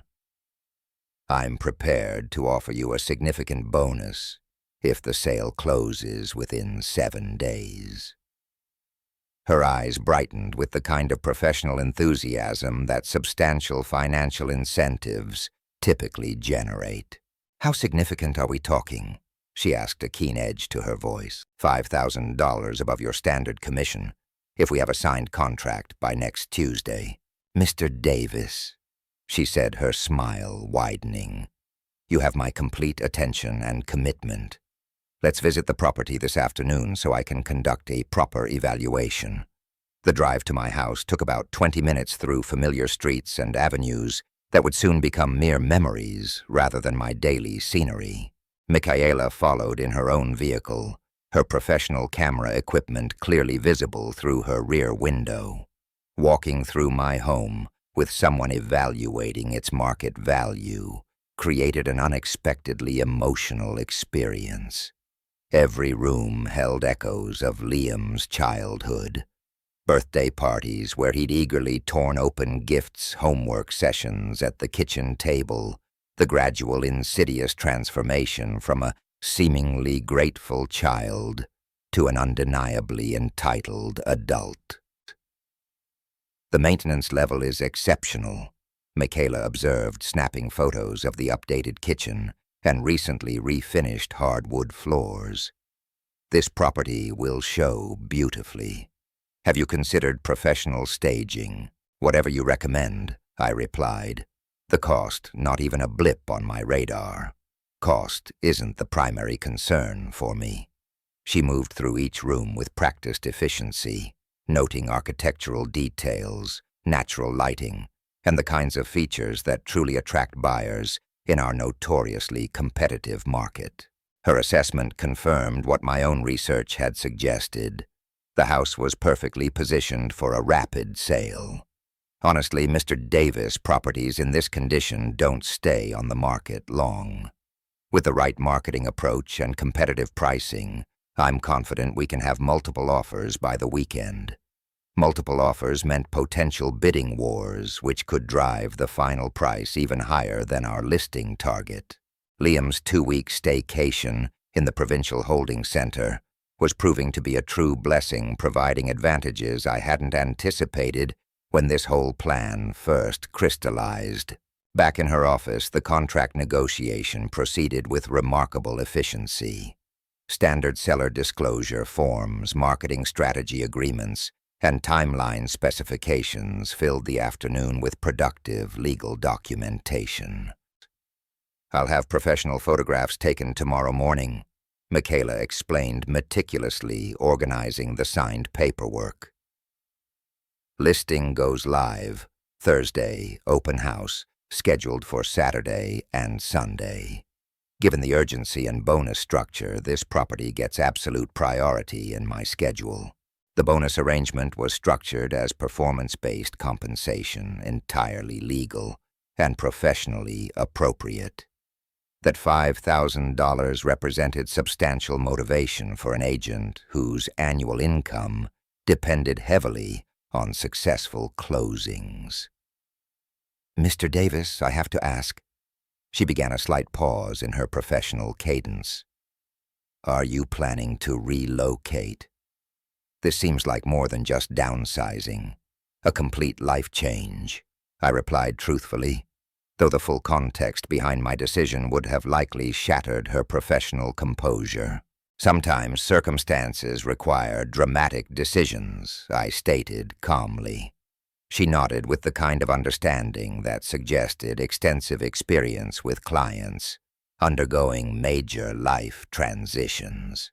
I'm prepared to offer you a significant bonus if the sale closes within 7 days. Her eyes brightened with the kind of professional enthusiasm that substantial financial incentives typically generate. How significant are we talking? She asked, a keen edge to her voice. $5,000 above your standard commission, if we have a signed contract by next Tuesday. Mr. Davis, she said, her smile widening. You have my complete attention and commitment. Let's visit the property this afternoon so I can conduct a proper evaluation. The drive to my house took about 20 minutes through familiar streets and avenues that would soon become mere memories rather than my daily scenery. Michaela followed in her own vehicle, her professional camera equipment clearly visible through her rear window. Walking through my home with someone evaluating its market value created an unexpectedly emotional experience. Every room held echoes of Liam's childhood. Birthday parties where he'd eagerly torn open gifts, homework sessions at the kitchen table, the gradual insidious transformation from a seemingly grateful child to an undeniably entitled adult. The maintenance level is exceptional, Michaela observed, snapping photos of the updated kitchen and recently refinished hardwood floors. This property will show beautifully. Have you considered professional staging? Whatever you recommend, I replied. The cost, not even a blip on my radar. Cost isn't the primary concern for me. She moved through each room with practiced efficiency, noting architectural details, natural lighting, and the kinds of features that truly attract buyers in our notoriously competitive market. Her assessment confirmed what my own research had suggested. The house was perfectly positioned for a rapid sale. Honestly, Mr. Davis properties in this condition don't stay on the market long. With the right marketing approach and competitive pricing, I'm confident we can have multiple offers by the weekend. Multiple offers meant potential bidding wars, which could drive the final price even higher than our listing target. Liam's 2-week staycation in the Provincial Holding Center was proving to be a true blessing, providing advantages I hadn't anticipated when this whole plan first crystallized. Back in her office, the contract negotiation proceeded with remarkable efficiency. Standard seller disclosure forms, marketing strategy agreements, and timeline specifications filled the afternoon with productive legal documentation. I'll have professional photographs taken tomorrow morning, Michaela explained, meticulously organizing the signed paperwork. Listing goes live Thursday, open house, scheduled for Saturday and Sunday. Given the urgency and bonus structure, this property gets absolute priority in my schedule. The bonus arrangement was structured as performance-based compensation, entirely legal and professionally appropriate. That $5,000 represented substantial motivation for an agent whose annual income depended heavily on successful closings. Mr. Davis, I have to ask. She began a slight pause in her professional cadence. Are you planning to relocate? This seems like more than just downsizing, a complete life change, I replied truthfully, though the full context behind my decision would have likely shattered her professional composure. Sometimes circumstances require dramatic decisions, I stated calmly. She nodded with the kind of understanding that suggested extensive experience with clients undergoing major life transitions.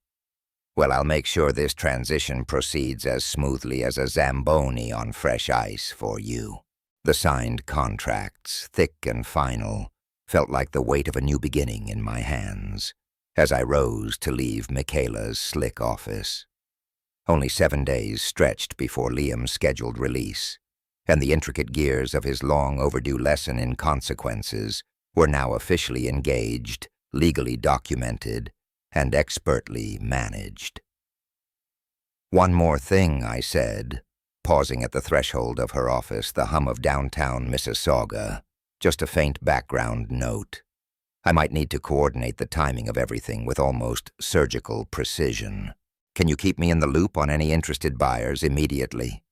Well, I'll make sure this transition proceeds as smoothly as a Zamboni on fresh ice for you. The signed contracts, thick and final, felt like the weight of a new beginning in my hands as I rose to leave Michaela's slick office. Only 7 days stretched before Liam's scheduled release, and the intricate gears of his long-overdue lesson in consequences were now officially engaged, legally documented, and expertly managed. One more thing, I said, pausing at the threshold of her office, the hum of downtown Mississauga, just a faint background note. I might need to coordinate the timing of everything with almost surgical precision. Can you keep me in the loop on any interested buyers immediately?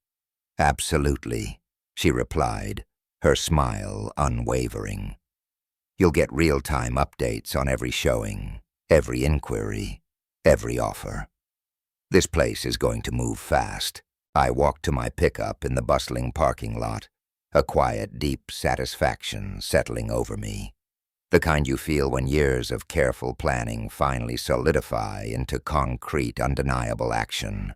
Absolutely, she replied, her smile unwavering. You'll get real-time updates on every showing, every inquiry, every offer. This place is going to move fast. I walked to my pickup in the bustling parking lot, a quiet, deep satisfaction settling over me. The kind you feel when years of careful planning finally solidify into concrete, undeniable action.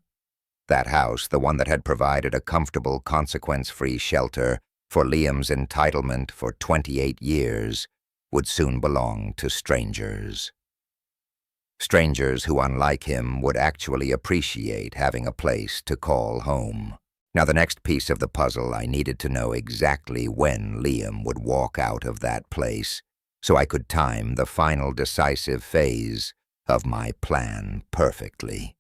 That house, the one that had provided a comfortable, consequence-free shelter for Liam's entitlement for 28 years, would soon belong to strangers. Strangers who, unlike him, would actually appreciate having a place to call home. Now, the next piece of the puzzle, I needed to know exactly when Liam would walk out of that place, so I could time the final decisive phase of my plan perfectly.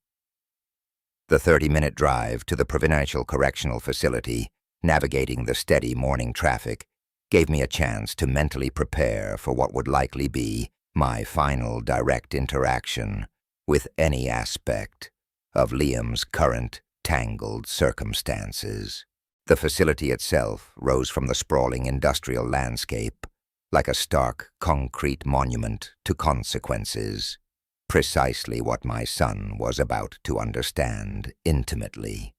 The 30-minute drive to the Provincial Correctional Facility, navigating the steady morning traffic, gave me a chance to mentally prepare for what would likely be my final direct interaction with any aspect of Liam's current tangled circumstances. The facility itself rose from the sprawling industrial landscape like a stark concrete monument to consequences, precisely what my son was about to understand intimately.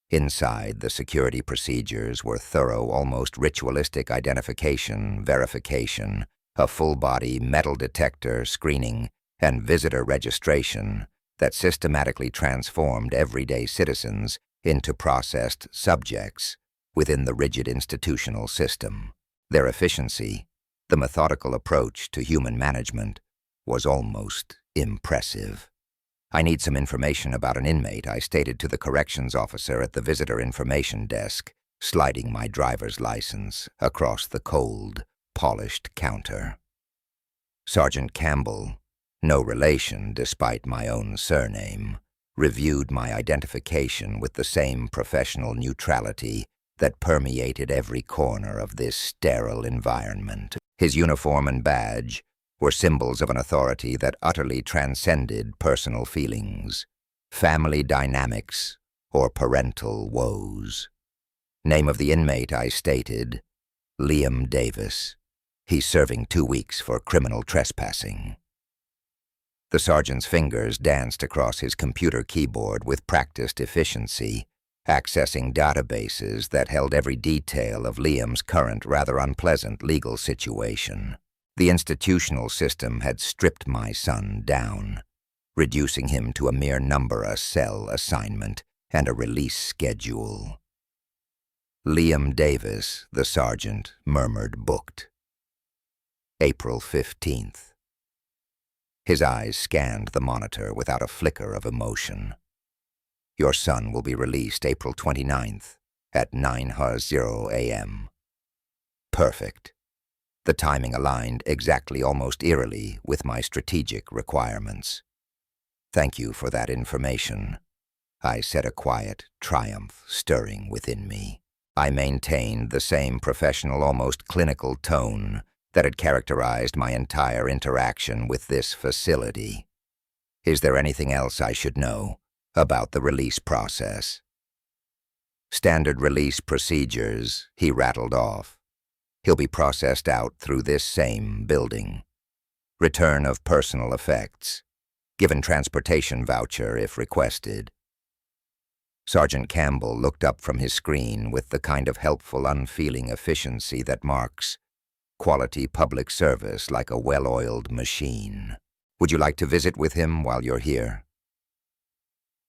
Inside, the security procedures were thorough, almost ritualistic identification, verification, a full-body metal detector screening, and visitor registration that systematically transformed everyday citizens into processed subjects within the rigid institutional system. Their efficiency, the methodical approach to human management, was almost impressive. I need some information about an inmate, I stated to the corrections officer at the visitor information desk, sliding my driver's license across the cold, polished counter. Sergeant Campbell, no relation despite my own surname, reviewed my identification with the same professional neutrality that permeated every corner of this sterile environment. His uniform and badge were symbols of an authority that utterly transcended personal feelings, family dynamics, or parental woes. Name of the inmate, I stated, Liam Davis. He's serving 2 weeks for criminal trespassing. The sergeant's fingers danced across his computer keyboard with practiced efficiency, accessing databases that held every detail of Liam's current, rather unpleasant legal situation. The institutional system had stripped my son down, reducing him to a mere number, a cell assignment, and a release schedule. Liam Davis, the sergeant murmured, booked. April 15th. His eyes scanned the monitor without a flicker of emotion. Your son will be released April 29th at 9:00 a.m. Perfect. The timing aligned exactly, almost eerily, with my strategic requirements. Thank you for that information, I said, a quiet triumph stirring within me. I maintained the same professional, almost clinical tone that had characterized my entire interaction with this facility. Is there anything else I should know about the release process? Standard release procedures, he rattled off. He'll be processed out through this same building. Return of personal effects. Given transportation voucher if requested. Sergeant Campbell looked up from his screen with the kind of helpful, unfeeling efficiency that marks quality public service, like a well-oiled machine. Would you like to visit with him while you're here?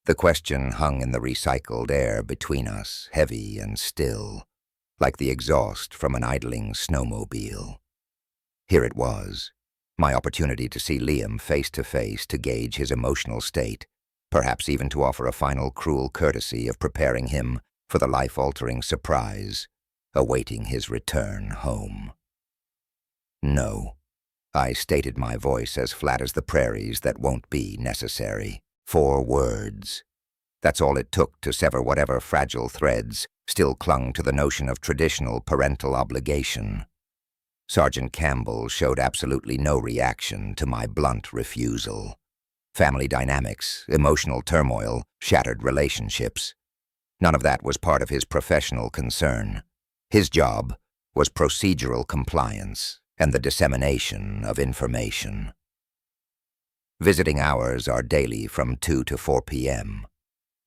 The question hung in the recycled air between us, heavy and still, like the exhaust from an idling snowmobile. Here it was, my opportunity to see Liam face to face, to gauge his emotional state, perhaps even to offer a final cruel courtesy of preparing him for the life-altering surprise awaiting his return home. No, I stated, my voice as flat as the prairies, that won't be necessary. 4 words. That's all it took to sever whatever fragile threads still clung to the notion of traditional parental obligation. Sergeant Campbell showed absolutely no reaction to my blunt refusal. Family dynamics, emotional turmoil, shattered relationships. None of that was part of his professional concern. His job was procedural compliance and the dissemination of information. Visiting hours are daily from 2 to 4 p.m.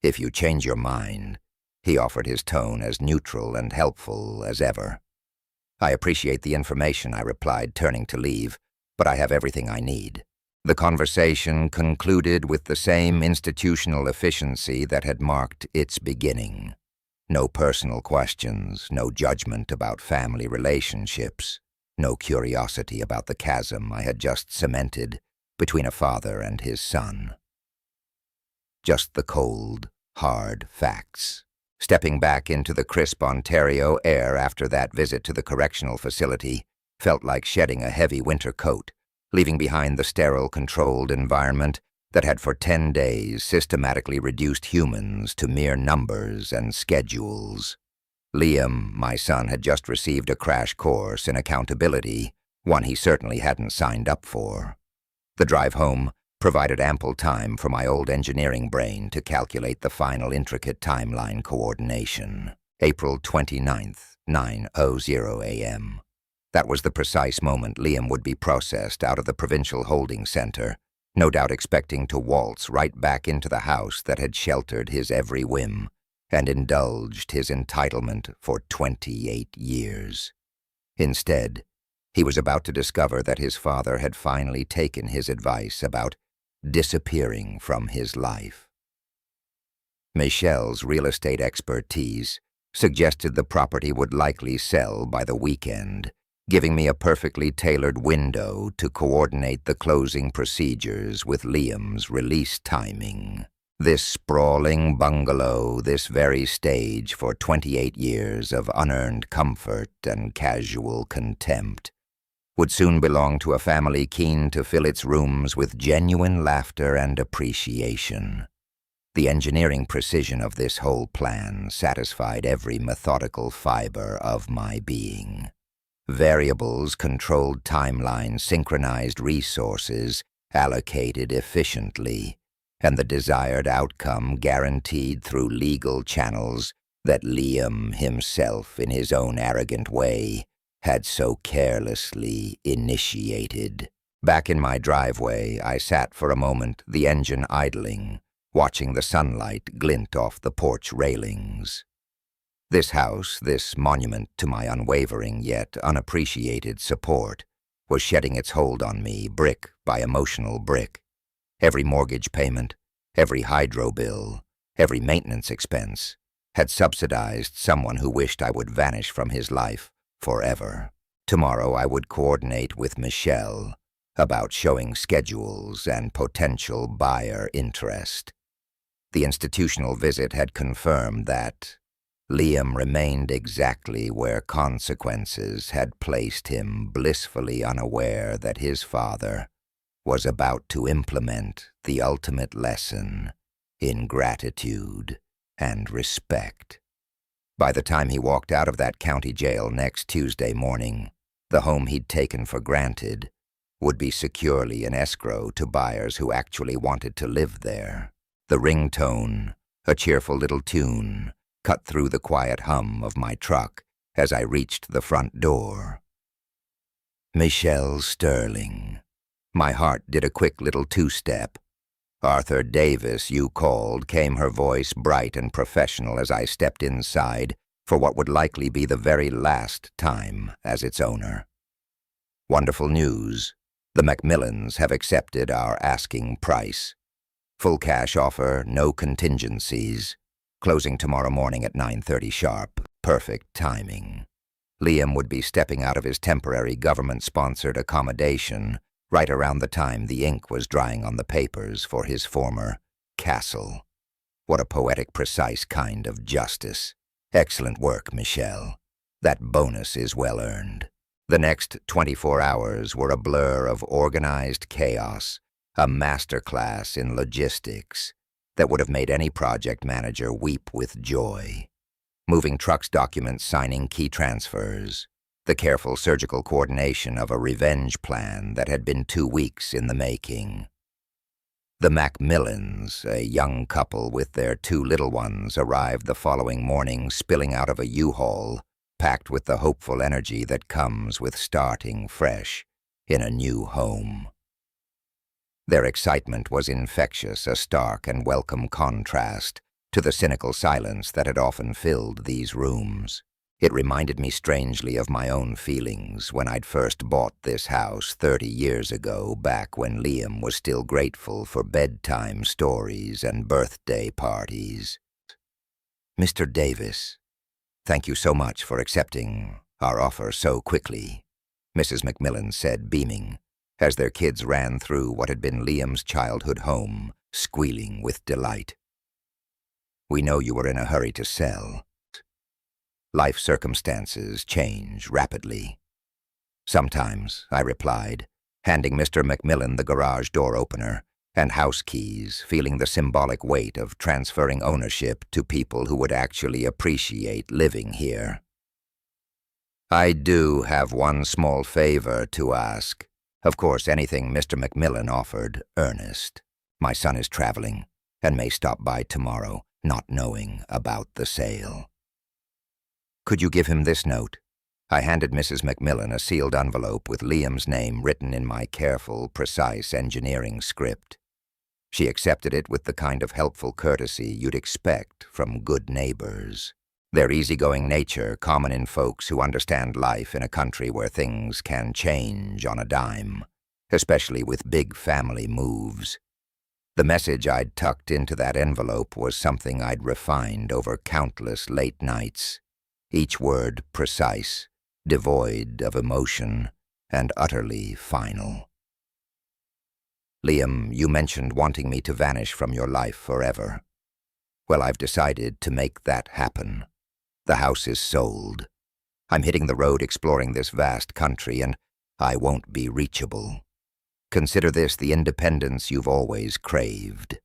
If you change your mind, he offered, his tone as neutral and helpful as ever. I appreciate the information, I replied, turning to leave, but I have everything I need. The conversation concluded with the same institutional efficiency that had marked its beginning. No personal questions, no judgment about family relationships, no curiosity about the chasm I had just cemented between a father and his son. Just the cold, hard facts. Stepping back into the crisp Ontario air after that visit to the correctional facility felt like shedding a heavy winter coat, leaving behind the sterile, controlled environment that had for 10 days systematically reduced humans to mere numbers and schedules. Liam, my son, had just received a crash course in accountability, one he certainly hadn't signed up for. The drive home provided ample time for my old engineering brain to calculate the final intricate timeline coordination. April 29th, 9:00 a.m. That was the precise moment Liam would be processed out of the provincial holding center, no doubt expecting to waltz right back into the house that had sheltered his every whim and indulged his entitlement for 28 years. Instead, he was about to discover that his father had finally taken his advice about disappearing from his life. Michelle's real estate expertise suggested the property would likely sell by the weekend, giving me a perfectly tailored window to coordinate the closing procedures with Liam's release timing. This sprawling bungalow, this very stage for 28 years of unearned comfort and casual contempt, would soon belong to a family keen to fill its rooms with genuine laughter and appreciation. The engineering precision of this whole plan satisfied every methodical fiber of my being. Variables, controlled timelines, synchronized resources, allocated efficiently, and the desired outcome guaranteed through legal channels that Liam himself, in his own arrogant way, had so carelessly initiated. Back in my driveway, I sat for a moment, the engine idling, watching the sunlight glint off the porch railings. This house, this monument to my unwavering yet unappreciated support, was shedding its hold on me brick by emotional brick. Every mortgage payment, every hydro bill, every maintenance expense had subsidized someone who wished I would vanish from his life forever. Tomorrow I would coordinate with Michelle about showing schedules and potential buyer interest. The institutional visit had confirmed that Liam remained exactly where consequences had placed him, blissfully unaware that his father was about to implement the ultimate lesson in gratitude and respect. By the time he walked out of that county jail next Tuesday morning, the home he'd taken for granted would be securely in escrow to buyers who actually wanted to live there. The ringtone, a cheerful little tune, cut through the quiet hum of my truck as I reached the front door. Michelle Sterling. My heart did a quick little two-step. Arthur Davis, you called, came her voice bright and professional as I stepped inside for what would likely be the very last time as its owner. Wonderful news. The Macmillans have accepted our asking price. Full cash offer, no contingencies. Closing tomorrow morning at 9:30 sharp. Perfect timing. Liam would be stepping out of his temporary government-sponsored accommodation right around the time the ink was drying on the papers for his former castle. What a poetic, precise kind of justice. Excellent work, Michelle. That bonus is well earned. The next 24 hours were a blur of organized chaos, a masterclass in logistics, that would have made any project manager weep with joy. Moving trucks, documents, signing key transfers, the careful surgical coordination of a revenge plan that had been 2 weeks in the making. The Macmillans, a young couple with their 2 little ones, arrived the following morning, spilling out of a U-Haul, packed with the hopeful energy that comes with starting fresh in a new home. Their excitement was infectious, a stark and welcome contrast to the cynical silence that had often filled these rooms. It reminded me strangely of my own feelings when I'd first bought this house 30 years ago, back when Liam was still grateful for bedtime stories and birthday parties. "Mr. Davis, thank you so much for accepting our offer so quickly," Mrs. Macmillan said, beaming, as their kids ran through what had been Liam's childhood home, squealing with delight. "We know you were in a hurry to sell. Life circumstances change rapidly." "Sometimes," I replied, handing Mr. Macmillan the garage door opener and house keys, feeling the symbolic weight of transferring ownership to people who would actually appreciate living here. "I do have one small favor to ask." Of course, anything Mr. Macmillan offered, earnest. "My son is traveling and may stop by tomorrow, not knowing about the sale." "Could you give him this note?" I handed Mrs. Macmillan a sealed envelope with Liam's name written in my careful, precise engineering script. She accepted it with the kind of helpful courtesy you'd expect from good neighbors. Their easygoing nature, common in folks who understand life in a country where things can change on a dime, especially with big family moves. The message I'd tucked into that envelope was something I'd refined over countless late nights, each word precise, devoid of emotion, and utterly final. "Liam, you mentioned wanting me to vanish from your life forever. Well, I've decided to make that happen. The house is sold. I'm hitting the road exploring this vast country, and I won't be reachable. Consider this the independence you've always craved."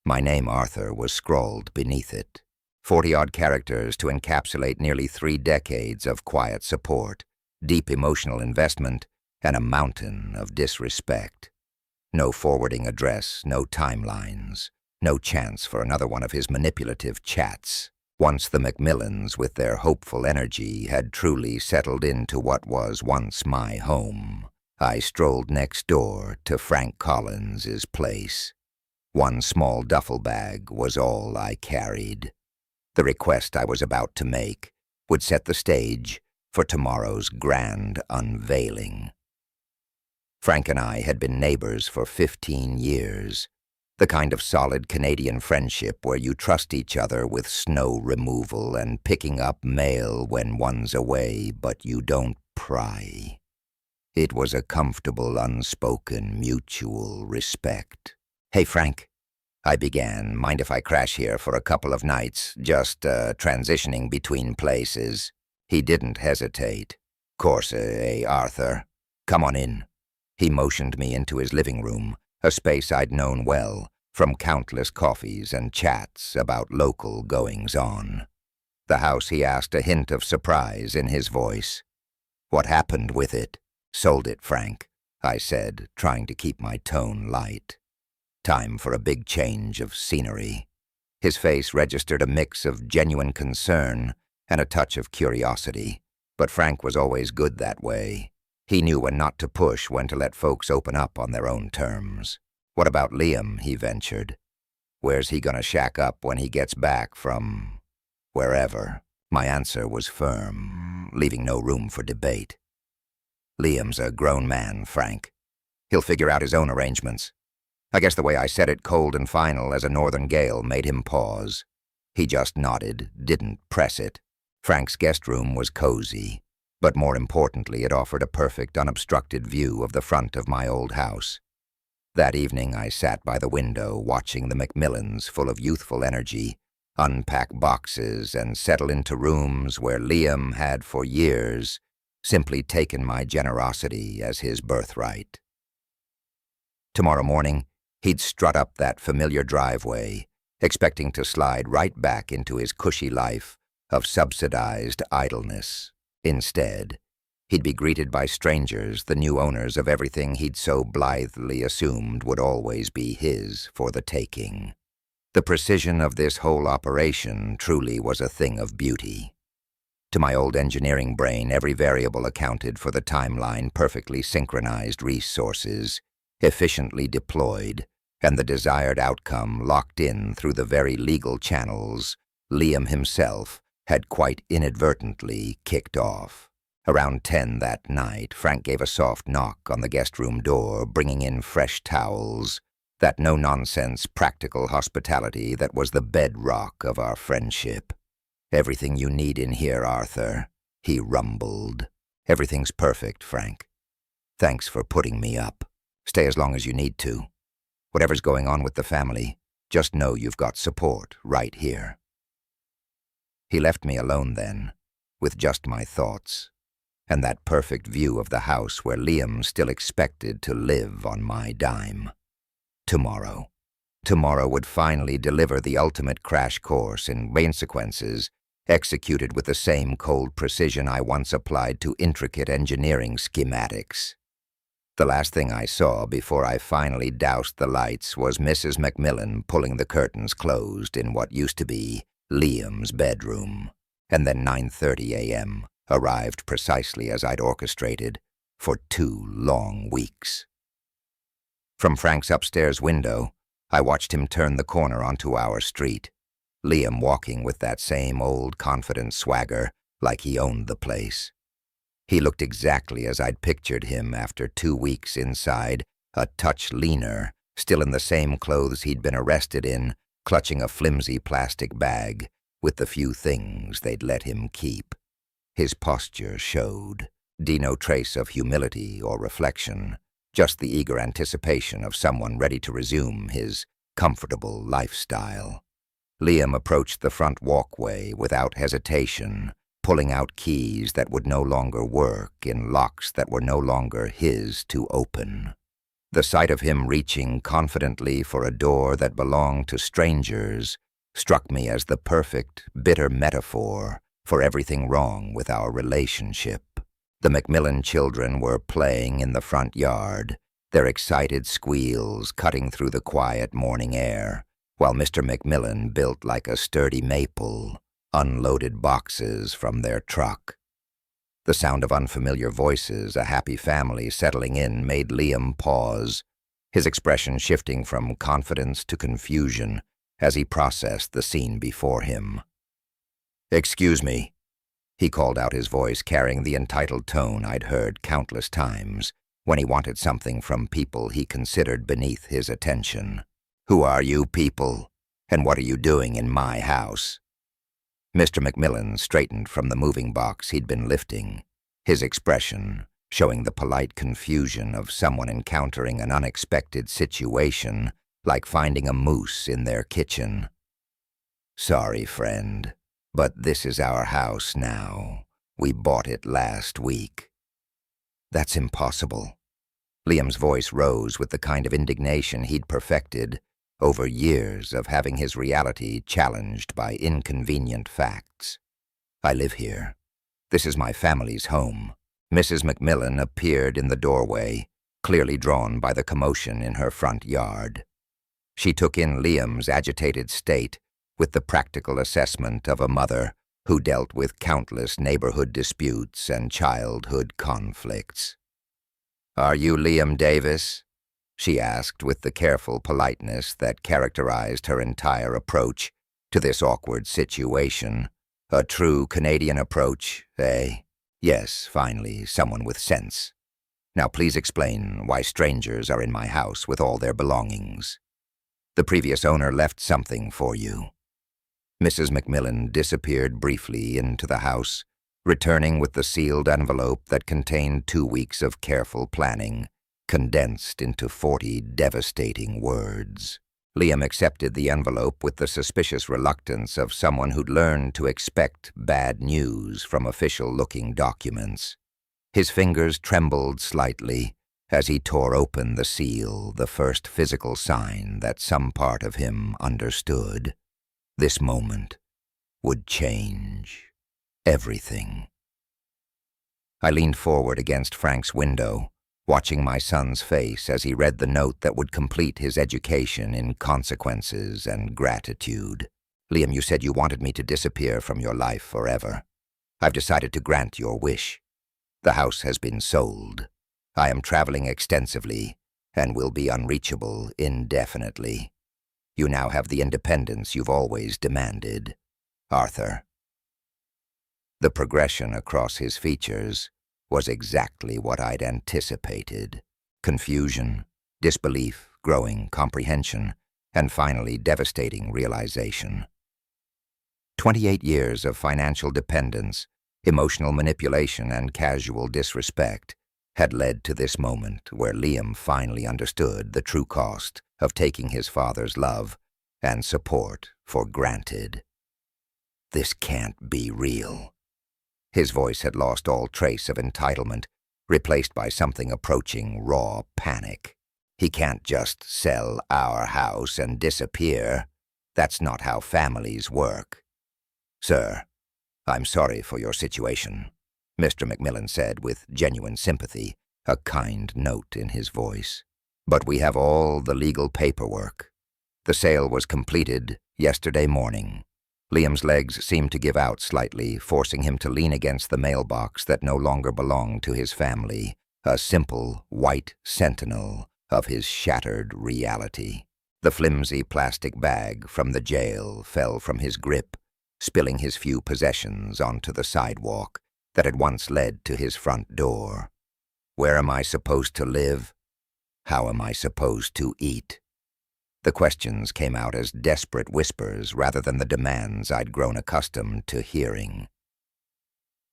My name, Arthur, was scrawled beneath it. 40-odd characters to encapsulate nearly 3 decades of quiet support, deep emotional investment, and a mountain of disrespect. No forwarding address, no timelines, no chance for another one of his manipulative chats. Once the Macmillans, with their hopeful energy, had truly settled into what was once my home, I strolled next door to Frank Collins's place. One small duffel bag was all I carried. The request I was about to make would set the stage for tomorrow's grand unveiling. Frank and I had been neighbors for 15 years, the kind of solid Canadian friendship where you trust each other with snow removal and picking up mail when one's away, but you don't pry. It was a comfortable, unspoken, mutual respect. "Hey, Frank," I began, "mind if I crash here for a couple of nights, just transitioning between places?" He didn't hesitate. "Course, Arthur. Come on in." He motioned me into his living room, a space I'd known well from countless coffees and chats about local goings-on. "The house," he asked, a hint of surprise in his voice. "What happened with it?" "Sold it, Frank," I said, trying to keep my tone light. Time for a big change of scenery. His face registered a mix of genuine concern and a touch of curiosity, but Frank was always good that way. He knew when not to push, when to let folks open up on their own terms. "What about Liam?" he ventured. "Where's he gonna shack up when he gets back from wherever?" My answer was firm, leaving no room for debate. "Liam's a grown man, Frank. He'll figure out his own arrangements." I guess the way I said it, cold and final as a northern gale, made him pause. He just nodded, didn't press it. Frank's guest room was cozy, but more importantly, it offered a perfect, unobstructed view of the front of my old house. That evening, I sat by the window, watching the Macmillans, full of youthful energy, unpack boxes and settle into rooms where Liam had for years simply taken my generosity as his birthright. Tomorrow morning, He'd strut up that familiar driveway, expecting to slide right back into his cushy life of subsidized idleness. Instead, he'd be greeted by strangers, the new owners of everything he'd so blithely assumed would always be his for the taking. The precision of this whole operation truly was a thing of beauty. To my old engineering brain, every variable accounted for the timeline, perfectly synchronized resources, efficiently deployed, and the desired outcome locked in through the very legal channels Liam himself had quite inadvertently kicked off. Around 10 that night, Frank gave a soft knock on the guest room door, bringing in fresh towels, that no-nonsense practical hospitality that was the bedrock of our friendship. "Everything you need in here, Arthur," he rumbled. "Everything's perfect, Frank. Thanks for putting me up. Stay as long as you need to. Whatever's going on with the family, just know you've got support right here." He left me alone then, with just my thoughts, and that perfect view of the house where Liam still expected to live on my dime. Tomorrow would finally deliver the ultimate crash course in consequences, executed with the same cold precision I once applied to intricate engineering schematics. The last thing I saw before I finally doused the lights was Mrs. Macmillan pulling the curtains closed in what used to be Liam's bedroom, and then 9:30 a.m. arrived precisely as I'd orchestrated for 2 long weeks. From Frank's upstairs window, I watched him turn the corner onto our street, Liam walking with that same old confident swagger like he owned the place. He looked exactly as I'd pictured him after 2 weeks inside, a touch leaner, still in the same clothes he'd been arrested in, clutching a flimsy plastic bag with the few things they'd let him keep. His posture showed no trace of humility or reflection, just the eager anticipation of someone ready to resume his comfortable lifestyle. Liam approached the front walkway without hesitation, pulling out keys that would no longer work in locks that were no longer his to open. The sight of him reaching confidently for a door that belonged to strangers struck me as the perfect, bitter metaphor for everything wrong with our relationship. The Macmillan children were playing in the front yard, their excited squeals cutting through the quiet morning air, while Mr. Macmillan, built like a sturdy maple, unloaded boxes from their truck. The sound of unfamiliar voices, a happy family settling in, made Liam pause, his expression shifting from confidence to confusion as he processed the scene before him. "Excuse me," he called out, his voice carrying the entitled tone I'd heard countless times when he wanted something from people he considered beneath his attention. "Who are you people, and what are you doing in my house?" Mr. Macmillan straightened from the moving box he'd been lifting, his expression showing the polite confusion of someone encountering an unexpected situation, like finding a moose in their kitchen. "Sorry, friend, but this is our house now. We bought it last week." "That's impossible." Liam's voice rose with the kind of indignation he'd perfected over years of having his reality challenged by inconvenient facts. "I live here. This is my family's home." Mrs. Macmillan appeared in the doorway, clearly drawn by the commotion in her front yard. She took in Liam's agitated state with the practical assessment of a mother who dealt with countless neighborhood disputes and childhood conflicts. "Are you Liam Davis?" she asked with the careful politeness that characterized her entire approach to this awkward situation. A true Canadian approach, eh? "Yes, finally, someone with sense. Now please explain why strangers are in my house with all their belongings. The previous owner left something for you." Mrs. Macmillan disappeared briefly into the house, returning with the sealed envelope that contained 2 weeks of careful planning, condensed into 40 devastating words. Liam accepted the envelope with the suspicious reluctance of someone who'd learned to expect bad news from official-looking documents. His fingers trembled slightly as he tore open the seal, the first physical sign that some part of him understood. This moment would change everything. I leaned forward against Frank's window, watching my son's face as he read the note that would complete his education in consequences and gratitude. Liam, you said you wanted me to disappear from your life forever. I've decided to grant your wish. The house has been sold. I am traveling extensively and will be unreachable indefinitely. You now have the independence you've always demanded. Arthur. The progression across his features was exactly what I'd anticipated. Confusion, disbelief, growing comprehension, and finally devastating realization. 28 years of financial dependence, emotional manipulation, and casual disrespect had led to this moment where Liam finally understood the true cost of taking his father's love and support for granted. This can't be real. His voice had lost all trace of entitlement, replaced by something approaching raw panic. He can't just sell our house and disappear. That's not how families work. Sir, I'm sorry for your situation, Mr. McMillan said with genuine sympathy, a kind note in his voice. But we have all the legal paperwork. The sale was completed yesterday morning. Liam's legs seemed to give out slightly, forcing him to lean against the mailbox that no longer belonged to his family, a simple white sentinel of his shattered reality. The flimsy plastic bag from the jail fell from his grip, spilling his few possessions onto the sidewalk that had once led to his front door. Where am I supposed to live? How am I supposed to eat? The questions came out as desperate whispers rather than the demands I'd grown accustomed to hearing.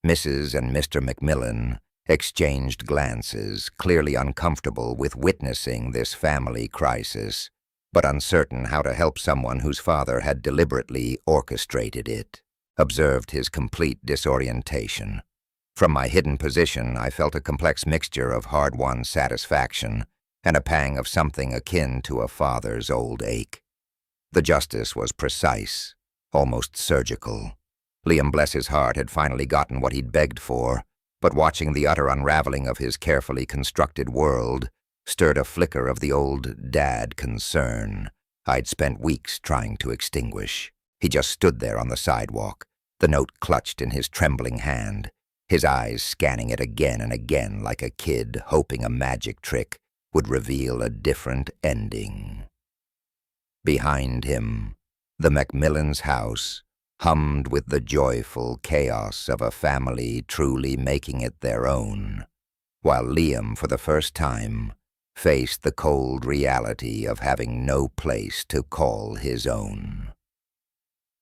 Mrs. and Mr. McMillan exchanged glances, clearly uncomfortable with witnessing this family crisis, but uncertain how to help someone whose father had deliberately orchestrated it. Observed his complete disorientation. From my hidden position, I felt a complex mixture of hard-won satisfaction and a pang of something akin to a father's old ache. The justice was precise, almost surgical. Liam, bless his heart, had finally gotten what he'd begged for, but watching the utter unraveling of his carefully constructed world stirred a flicker of the old dad concern I'd spent weeks trying to extinguish. He just stood there on the sidewalk, the note clutched in his trembling hand, his eyes scanning it again and again like a kid hoping a magic trick would reveal a different ending. Behind him, the McMillans' house hummed with the joyful chaos of a family truly making it their own, while Liam, for the first time, faced the cold reality of having no place to call his own.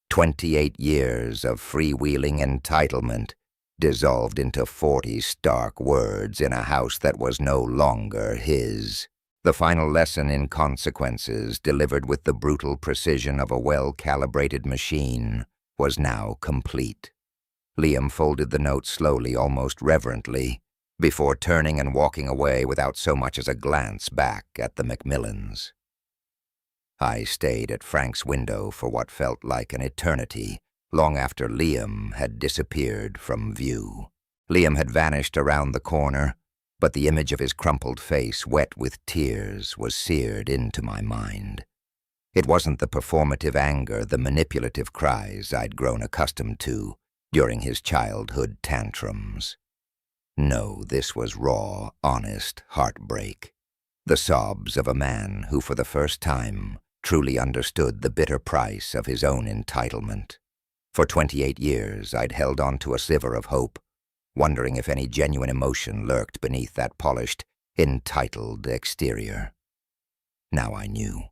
28 years of freewheeling entitlement dissolved into 40 stark words in a house that was no longer his. The final lesson in consequences, delivered with the brutal precision of a well-calibrated machine, was now complete. Liam folded the note slowly, almost reverently, before turning and walking away without so much as a glance back at the McMillans. I stayed at Frank's window for what felt like an eternity, long after Liam had disappeared from view. Liam had vanished around the corner, but the image of his crumpled face, wet with tears, was seared into my mind. It wasn't the performative anger, the manipulative cries I'd grown accustomed to during his childhood tantrums. No, this was raw, honest heartbreak. The sobs of a man who, for the first time, truly understood the bitter price of his own entitlement. For 28 years, I'd held on to a sliver of hope, wondering if any genuine emotion lurked beneath that polished, entitled exterior. Now I knew.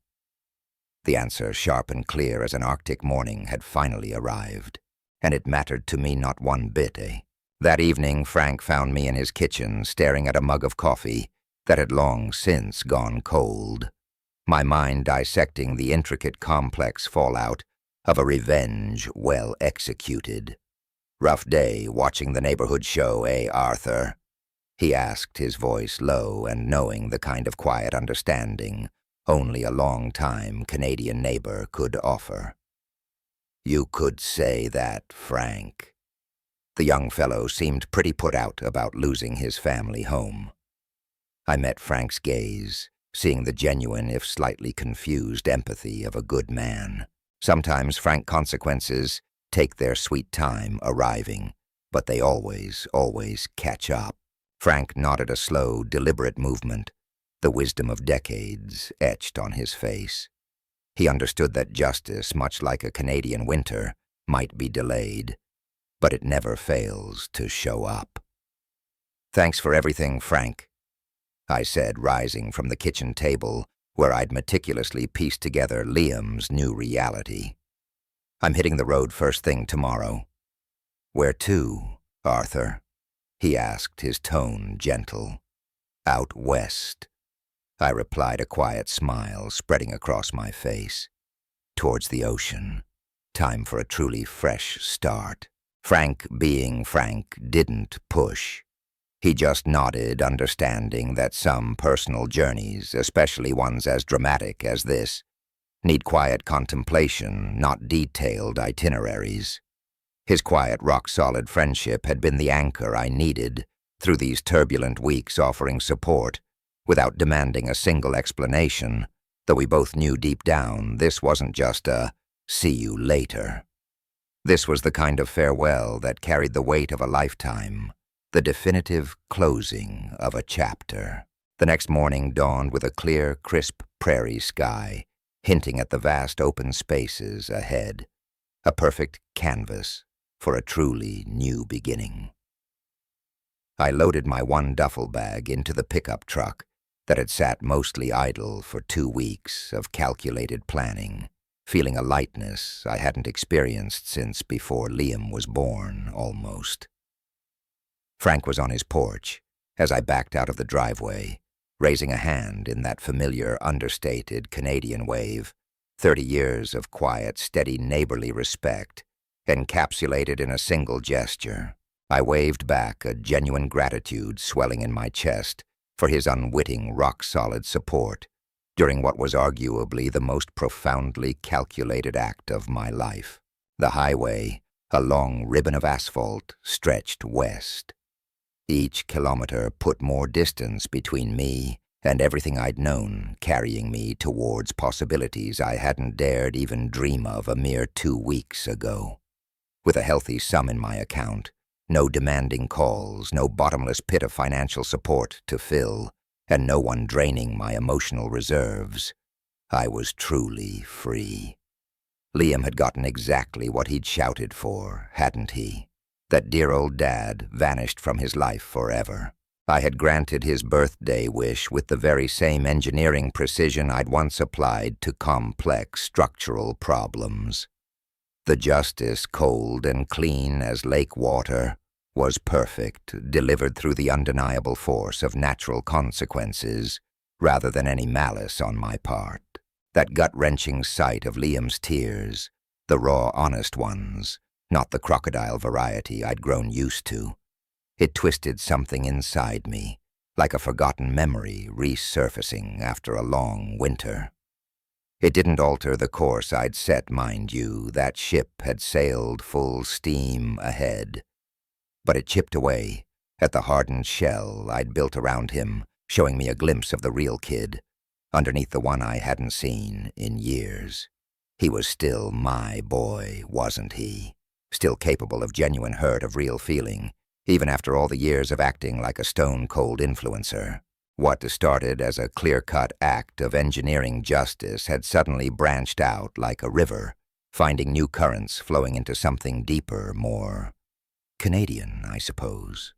The answer, sharp and clear as an Arctic morning, had finally arrived, and it mattered to me not one bit, That evening, Frank found me in his kitchen, staring at a mug of coffee that had long since gone cold, my mind dissecting the intricate, complex fallout of a revenge well executed. Rough day watching the neighborhood show, Arthur? he asked, his voice low and knowing, the kind of quiet understanding only a long-time Canadian neighbor could offer. "You could say that, Frank." The young fellow seemed pretty put out about losing his family home. I met Frank's gaze, seeing the genuine, if slightly confused, empathy of a good man. Sometimes frank consequences take their sweet time arriving, but they always catch up. Frank nodded a slow, deliberate movement, the wisdom of decades etched on his face. He understood that justice, much like a Canadian winter, might be delayed, but it never fails to show up. "Thanks for everything, Frank," I said, rising from the kitchen table where I'd meticulously pieced together Liam's new reality. "I'm hitting the road first thing tomorrow." "Where to, Arthur?" he asked, his tone gentle. "Out west," I replied, a quiet smile spreading across my face. "Towards the ocean. Time for a truly fresh start." Frank, being Frank, didn't push. He just nodded, understanding that some personal journeys, especially ones as dramatic as this, need quiet contemplation, not detailed itineraries. His quiet, rock-solid friendship had been the anchor I needed through these turbulent weeks, offering support without demanding a single explanation, though we both knew deep down this wasn't just a "see you later." This was the kind of farewell that carried the weight of a lifetime, the definitive closing of a chapter. The next morning dawned with a clear, crisp prairie sky, hinting at the vast open spaces ahead, a perfect canvas for a truly new beginning. I loaded my one duffel bag into the pickup truck that had sat mostly idle for 2 weeks of calculated planning, feeling a lightness I hadn't experienced since before Liam was born, almost. Frank was on his porch as I backed out of the driveway, raising a hand in that familiar, understated Canadian wave, 30 years of quiet, steady, neighborly respect, encapsulated in a single gesture. I waved back, a genuine gratitude swelling in my chest for his unwitting, rock-solid support during what was arguably the most profoundly calculated act of my life. The highway, a long ribbon of asphalt, stretched west. Each kilometer put more distance between me and everything I'd known, carrying me towards possibilities I hadn't dared even dream of a mere 2 weeks ago. With a healthy sum in my account, no demanding calls, no bottomless pit of financial support to fill, and no one draining my emotional reserves, I was truly free. Liam had gotten exactly what he'd shouted for, hadn't he? That dear old dad vanished from his life forever. I had granted his birthday wish with the very same engineering precision I'd once applied to complex structural problems. The justice, cold and clean as lake water, was perfect, delivered through the undeniable force of natural consequences rather than any malice on my part. That gut-wrenching sight of Liam's tears, the raw, honest ones, not the crocodile variety I'd grown used to. It twisted something inside me, like a forgotten memory resurfacing after a long winter. It didn't alter the course I'd set, mind you. That ship had sailed full steam ahead. But it chipped away at the hardened shell I'd built around him, showing me a glimpse of the real kid, underneath the one I hadn't seen in years. He was still my boy, wasn't he? Still capable of genuine hurt, of real feeling, even after all the years of acting like a stone-cold influencer. What started as a clear-cut act of engineering justice had suddenly branched out like a river, finding new currents flowing into something deeper, more Canadian, I suppose.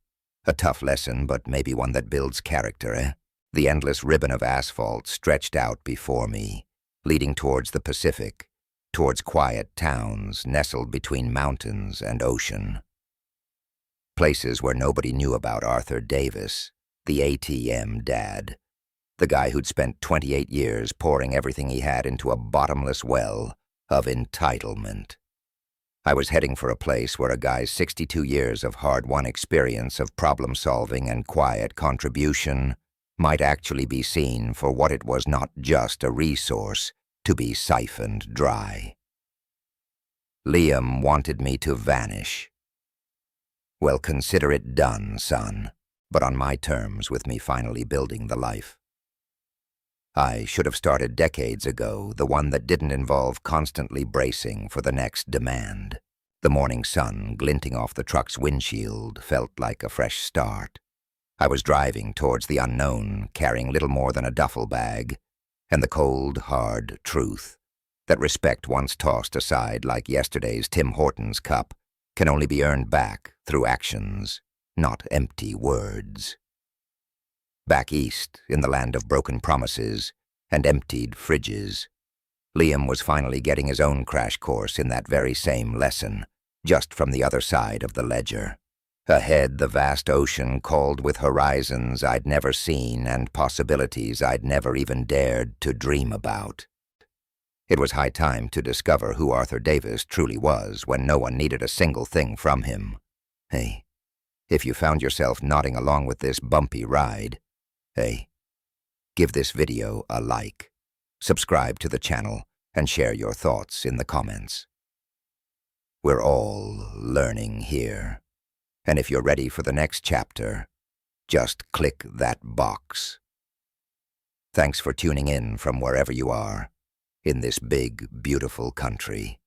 A tough lesson, but maybe one that builds character, eh? The endless ribbon of asphalt stretched out before me, leading towards the Pacific, towards quiet towns nestled between mountains and ocean. Places where nobody knew about Arthur Davis, the ATM dad, the guy who'd spent 28 years pouring everything he had into a bottomless well of entitlement. I was heading for a place where a guy's 62 years of hard-won experience of problem-solving and quiet contribution might actually be seen for what it was, not just a resource to be siphoned dry. Liam wanted me to vanish. Well, consider it done, son, but on my terms, with me finally building the life I should have started decades ago, the one that didn't involve constantly bracing for the next demand. The morning sun glinting off the truck's windshield felt like a fresh start. I was driving towards the unknown, carrying little more than a duffel bag, and the cold, hard truth that respect once tossed aside like yesterday's Tim Hortons cup can only be earned back through actions, not empty words. Back east, in the land of broken promises and emptied fridges, Liam was finally getting his own crash course in that very same lesson, just from the other side of the ledger. Ahead, the vast ocean called with horizons I'd never seen and possibilities I'd never even dared to dream about. It was high time to discover who Arthur Davis truly was when no one needed a single thing from him. Hey, if you found yourself nodding along with this bumpy ride, hey, give this video a like, subscribe to the channel, and share your thoughts in the comments. We're all learning here, and if you're ready for the next chapter, just click that box. Thanks for tuning in from wherever you are in this big, beautiful country.